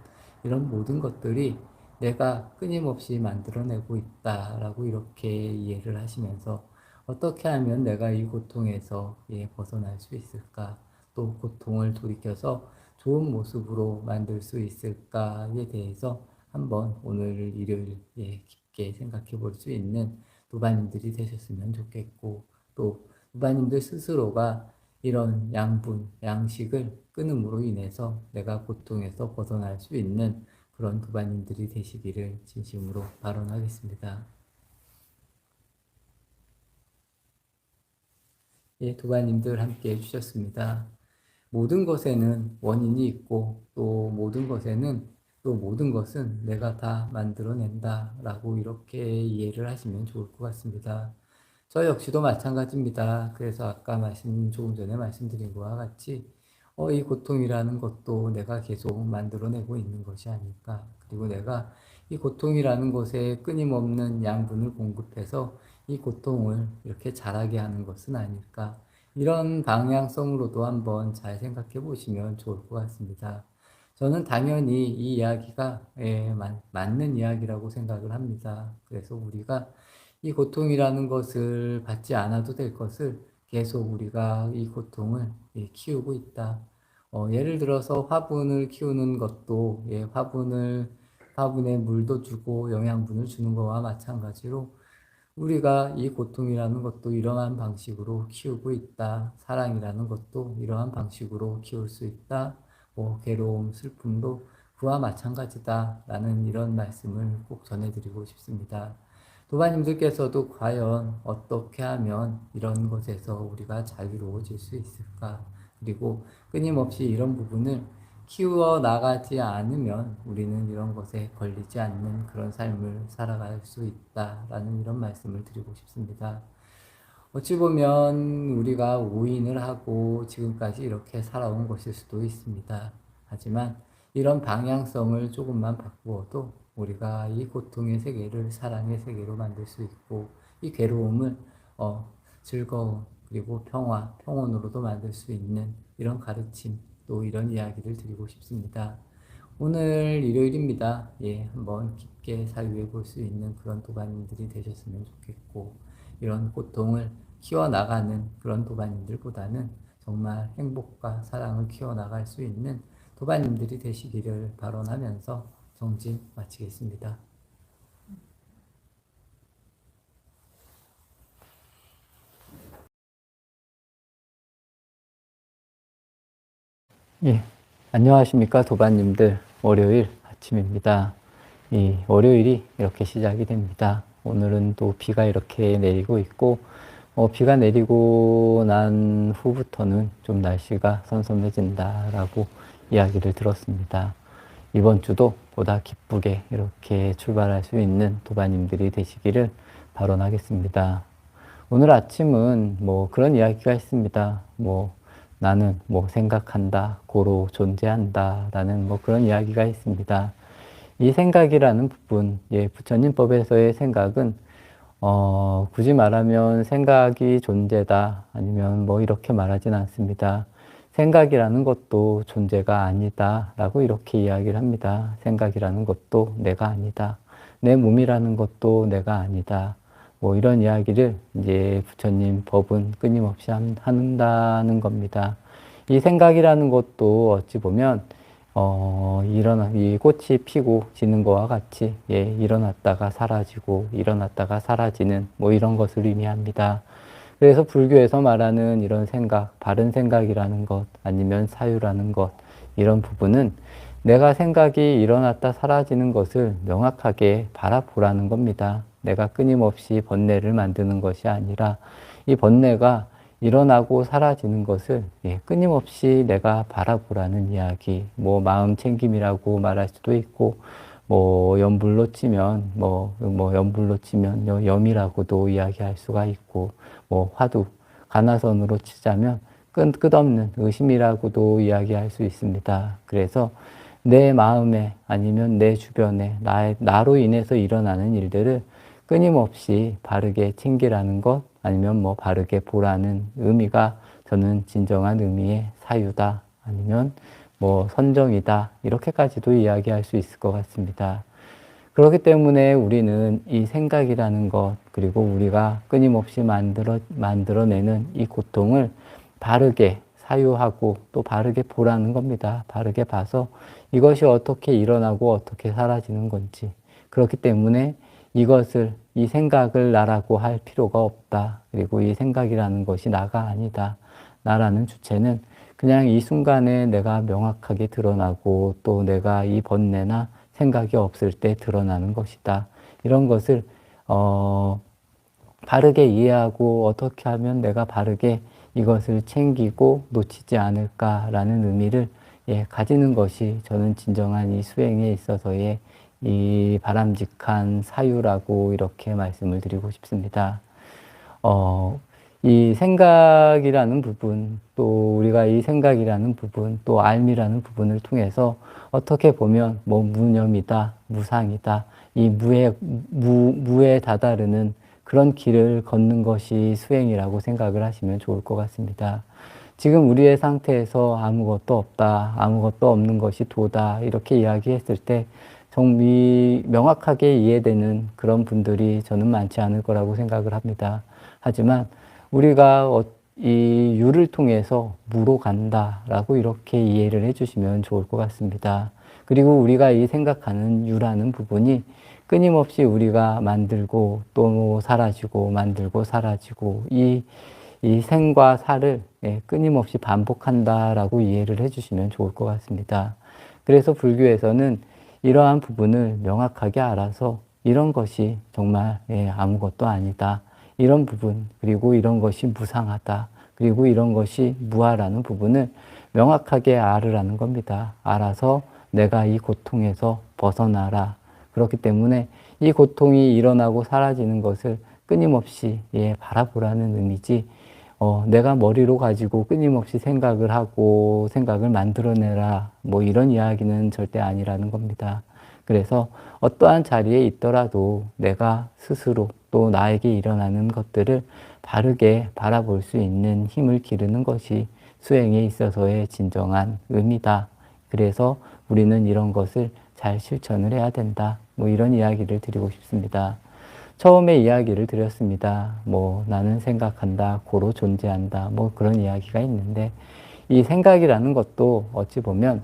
이런 모든 것들이 내가 끊임없이 만들어내고 있다라고 이렇게 이해를 하시면서 어떻게 하면 내가 이 고통에서 벗어날 수 있을까? 또 고통을 돌이켜서 좋은 모습으로 만들 수 있을까에 대해서 한번 오늘 일요일 깊게 생각해 볼 수 있는 도바님들이 되셨으면 좋겠고, 또 도바님들 스스로가 이런 양분, 양식을 끊음으로 인해서 내가 고통에서 벗어날 수 있는 그런 도바님들이 되시기를 진심으로 발언하겠습니다. 도바님들 함께 해주셨습니다. 모든 것에는 원인이 있고 또 모든 것에는 또 모든 것은 내가 다 만들어낸다 라고 이렇게 이해를 하시면 좋을 것 같습니다. 저 역시도 마찬가지입니다. 그래서 아까 조금 전에 말씀드린 것과 같이 이 고통이라는 것도 내가 계속 만들어내고 있는 것이 아닐까. 그리고 내가 이 고통이라는 것에 끊임없는 양분을 공급해서 이 고통을 이렇게 자라게 하는 것은 아닐까. 이런 방향성으로도 한번 잘 생각해 보시면 좋을 것 같습니다. 저는 당연히 이 이야기가 맞는 이야기라고 생각을 합니다. 그래서 우리가 이 고통이라는 것을 받지 않아도 될 것을 계속 우리가 이 고통을 키우고 있다. 예를 들어서 화분을 키우는 것도 화분에 물도 주고 영양분을 주는 것과 마찬가지로 우리가 이 고통이라는 것도 이러한 방식으로 키우고 있다. 사랑이라는 것도 이러한 방식으로 키울 수 있다. 뭐 괴로움, 슬픔도 그와 마찬가지다. 라는 이런 말씀을 꼭 전해드리고 싶습니다. 도바님들께서도 과연 어떻게 하면 이런 것에서 우리가 자유로워질 수 있을까? 그리고 끊임없이 이런 부분을 키워 나가지 않으면 우리는 이런 것에 걸리지 않는 그런 삶을 살아갈 수 있다라는 이런 말씀을 드리고 싶습니다. 어찌 보면 우리가 오인을 하고 지금까지 이렇게 살아온 것일 수도 있습니다. 하지만 이런 방향성을 조금만 바꾸어도 우리가 이 고통의 세계를 사랑의 세계로 만들 수 있고 이 괴로움을 즐거움 그리고 평화, 평온으로도 만들 수 있는 이런 가르침 또 이런 이야기를 드리고 싶습니다. 오늘 일요일입니다. 예, 한번 깊게 사유해 볼 수 있는 그런 도반님들이 되셨으면 좋겠고 이런 고통을 키워나가는 그런 도반님들보다는 정말 행복과 사랑을 키워나갈 수 있는 도반님들이 되시기를 발언하면서 정진 마치겠습니다. 예, 안녕하십니까 도반님들. 월요일 아침입니다. 이 월요일이 이렇게 시작이 됩니다. 오늘은 또 비가 이렇게 내리고 있고 비가 내리고 난 후부터는 좀 날씨가 선선해진다라고 이야기를 들었습니다. 이번 주도 보다 기쁘게 이렇게 출발할 수 있는 도반님들이 되시기를 발언하겠습니다. 오늘 아침은 뭐 그런 이야기가 있습니다. 나는 생각한다, 고로 존재한다 라는 그런 이야기가 있습니다. 이 생각이라는 부분, 부처님법에서의 생각은 굳이 말하면 생각이 존재다 아니면 이렇게 말하진 않습니다. 생각이라는 것도 존재가 아니다 라고 이렇게 이야기를 합니다. 생각이라는 것도 내가 아니다. 내 몸이라는 것도 내가 아니다. 이런 이야기를 이제 부처님 법은 끊임없이 한다는 겁니다. 이 생각이라는 것도 어찌 보면 이 꽃이 피고 지는 것과 같이 일어났다가 사라지고 일어났다가 사라지는 이런 것을 의미합니다. 그래서 불교에서 말하는 이런 생각, 바른 생각이라는 것 아니면 사유라는 것 이런 부분은 내가 생각이 일어났다 사라지는 것을 명확하게 바라보라는 겁니다. 내가 끊임없이 번뇌를 만드는 것이 아니라 이 번뇌가 일어나고 사라지는 것을 끊임없이 내가 바라보라는 이야기. 마음 챙김이라고 말할 수도 있고, 염불로 치면 염불로 치면 염이라고도 이야기할 수가 있고, 화두, 가나선으로 치자면 끝없는 의심이라고도 이야기할 수 있습니다. 그래서 내 마음에 아니면 내 주변에 나로 인해서 일어나는 일들을 끊임없이 바르게 챙기라는 것 아니면 바르게 보라는 의미가 저는 진정한 의미의 사유다 아니면 선정이다 이렇게까지도 이야기할 수 있을 것 같습니다. 그렇기 때문에 우리는 이 생각이라는 것 그리고 우리가 끊임없이 만들어내는 이 고통을 바르게 사유하고 또 바르게 보라는 겁니다. 바르게 봐서 이것이 어떻게 일어나고 어떻게 사라지는 건지 그렇기 때문에 이 생각을 나라고 할 필요가 없다. 그리고 이 생각이라는 것이 나가 아니다. 나라는 주체는 그냥 이 순간에 내가 명확하게 드러나고 또 내가 이 번뇌나 생각이 없을 때 드러나는 것이다. 이런 것을 바르게 이해하고 어떻게 하면 내가 바르게 이것을 챙기고 놓치지 않을까라는 의미를 가지는 것이 저는 진정한 이 수행에 있어서의 이 바람직한 사유라고 이렇게 말씀을 드리고 싶습니다. 이 생각이라는 부분, 또 우리가 이 생각이라는 부분, 또 알미라는 부분을 통해서 어떻게 보면 무념이다, 무상이다, 이 무에 다다르는 그런 길을 걷는 것이 수행이라고 생각을 하시면 좋을 것 같습니다. 지금 우리의 상태에서 아무것도 없다, 아무것도 없는 것이 도다 이렇게 이야기했을 때 명확하게 이해되는 그런 분들이 저는 많지 않을 거라고 생각을 합니다. 하지만 우리가 이 유를 통해서 무로 간다라고 이렇게 이해를 해주시면 좋을 것 같습니다. 그리고 우리가 이 생각하는 유라는 부분이 끊임없이 우리가 만들고 또 사라지고 만들고 사라지고 이 생과 사를 끊임없이 반복한다라고 이해를 해주시면 좋을 것 같습니다. 그래서 불교에서는 이러한 부분을 명확하게 알아서 이런 것이 정말 아무것도 아니다. 이런 부분 그리고 이런 것이 무상하다. 그리고 이런 것이 무아라는 부분을 명확하게 알으라는 겁니다. 알아서 내가 이 고통에서 벗어나라. 그렇기 때문에 이 고통이 일어나고 사라지는 것을 끊임없이 예, 바라보라는 의미지, 내가 머리로 가지고 끊임없이 생각을 하고 생각을 만들어내라, 뭐 이런 이야기는 절대 아니라는 겁니다. 그래서 어떠한 자리에 있더라도 내가 스스로 또 나에게 일어나는 것들을 바르게 바라볼 수 있는 힘을 기르는 것이 수행에 있어서의 진정한 의미다. 그래서 우리는 이런 것을 잘 실천을 해야 된다. 뭐 이런 이야기를 드리고 싶습니다. 처음에 이야기를 드렸습니다. 뭐 나는 생각한다, 고로 존재한다, 뭐 그런 이야기가 있는데, 이 생각이라는 것도 어찌 보면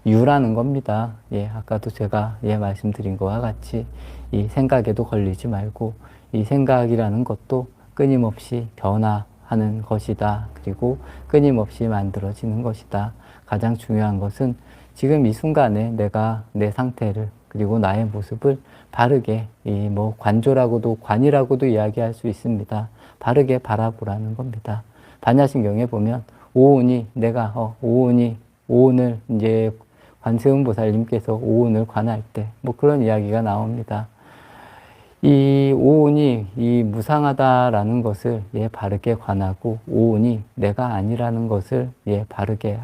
유라는 겁니다. 예, 아까도 제가 예, 말씀드린 것과 같이 이 생각에도 걸리지 말고 이 생각이라는 것도 끊임없이 변화하는 것이다. 그리고 끊임없이 만들어지는 것이다. 가장 중요한 것은 지금 이 순간에 내가 내 상태를 그리고 나의 모습을 바르게 이 뭐 관조라고도 관이라고도 이야기할 수 있습니다. 바르게 바라보라는 겁니다. 반야신경에 보면 오온이 내가 오온이 오온을 이제 관세음 보살님께서 오온을 관할 때 뭐 그런 이야기가 나옵니다. 이 오온이 이 무상하다라는 것을 예 바르게 관하고 오온이 내가 아니라는 것을 예 바르게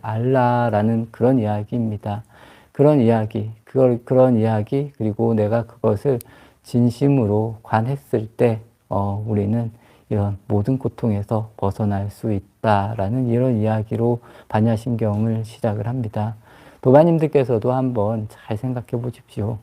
알라라는 그런 이야기입니다. 그런 이야기, 그런 이야기, 그리고 내가 그것을 진심으로 관했을 때 우리는 이런 모든 고통에서 벗어날 수 있다라는 이런 이야기로 반야신경을 시작을 합니다. 도바님들께서도 한번 잘 생각해 보십시오.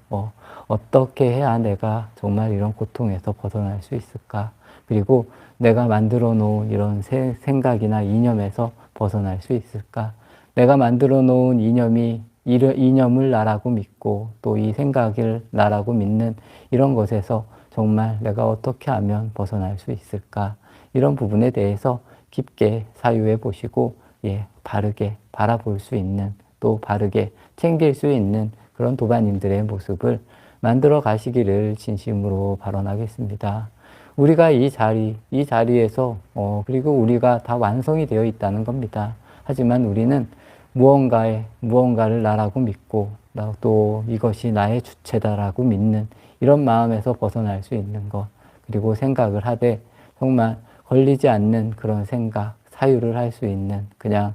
어떻게 해야 내가 정말 이런 고통에서 벗어날 수 있을까? 그리고 내가 만들어 놓은 이런 생각이나 이념에서 벗어날 수 있을까? 내가 만들어 놓은 이념을 나라고 믿고 또 이 생각을 나라고 믿는 이런 것에서 정말 내가 어떻게 하면 벗어날 수 있을까? 이런 부분에 대해서 깊게 사유해 보시고 예, 바르게 바라볼 수 있는 또 바르게 챙길 수 있는 그런 도바님들의 모습을 만들어 가시기를 진심으로 발언하겠습니다. 우리가 이 자리에서 그리고 우리가 다 완성이 되어 있다는 겁니다. 하지만 우리는 무언가를 나라고 믿고 또 이것이 나의 주체다라고 믿는 이런 마음에서 벗어날 수 있는 것, 그리고 생각을 하되 정말 걸리지 않는 그런 생각, 사유를 할 수 있는, 그냥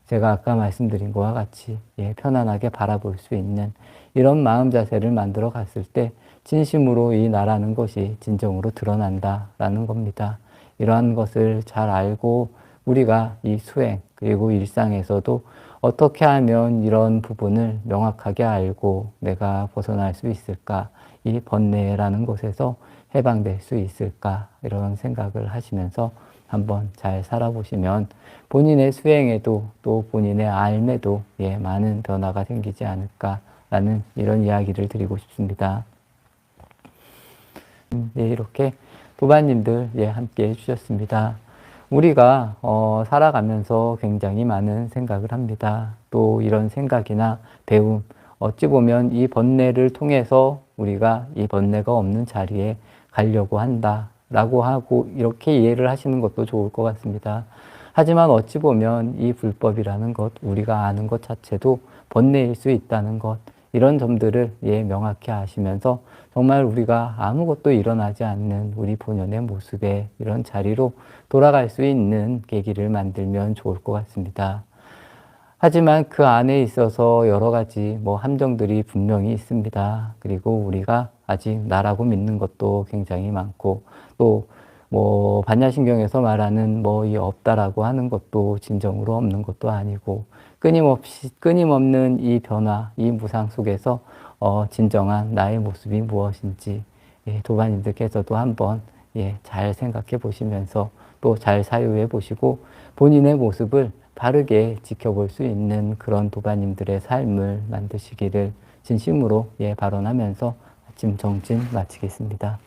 제가 아까 말씀드린 것과 같이 예, 편안하게 바라볼 수 있는 이런 마음 자세를 만들어 갔을 때 진심으로 이 나라는 것이 진정으로 드러난다라는 겁니다. 이러한 것을 잘 알고 우리가 이 수행 그리고 일상에서도 어떻게 하면 이런 부분을 명확하게 알고 내가 벗어날 수 있을까? 이 번뇌라는 곳에서 해방될 수 있을까? 이런 생각을 하시면서 한번 잘 살아보시면 본인의 수행에도 또 본인의 삶에도 예, 많은 변화가 생기지 않을까라는 이런 이야기를 드리고 싶습니다. 예, 이렇게 도반님들 예, 함께 해주셨습니다. 우리가 살아가면서 굉장히 많은 생각을 합니다. 또 이런 생각이나 배움, 어찌 보면 이 번뇌를 통해서 우리가 이 번뇌가 없는 자리에 가려고 한다라고 하고 이렇게 이해를 하시는 것도 좋을 것 같습니다. 하지만 어찌 보면 이 불법이라는 것, 우리가 아는 것 자체도 번뇌일 수 있다는 것, 이런 점들을 예, 명확히 아시면서 정말 우리가 아무것도 일어나지 않는 우리 본연의 모습의 이런 자리로 돌아갈 수 있는 계기를 만들면 좋을 것 같습니다. 하지만 그 안에 있어서 여러 가지 함정들이 분명히 있습니다. 그리고 우리가 아직 나라고 믿는 것도 굉장히 많고 또 반야신경에서 말하는 이 없다라고 하는 것도 진정으로 없는 것도 아니고 끊임없는 이 변화, 이 무상 속에서 진정한 나의 모습이 무엇인지 도반님들께서도 한번 잘 생각해 보시면서 또 잘 사유해 보시고 본인의 모습을 바르게 지켜볼 수 있는 그런 도반님들의 삶을 만드시기를 진심으로 발언하면서 아침 정진 마치겠습니다.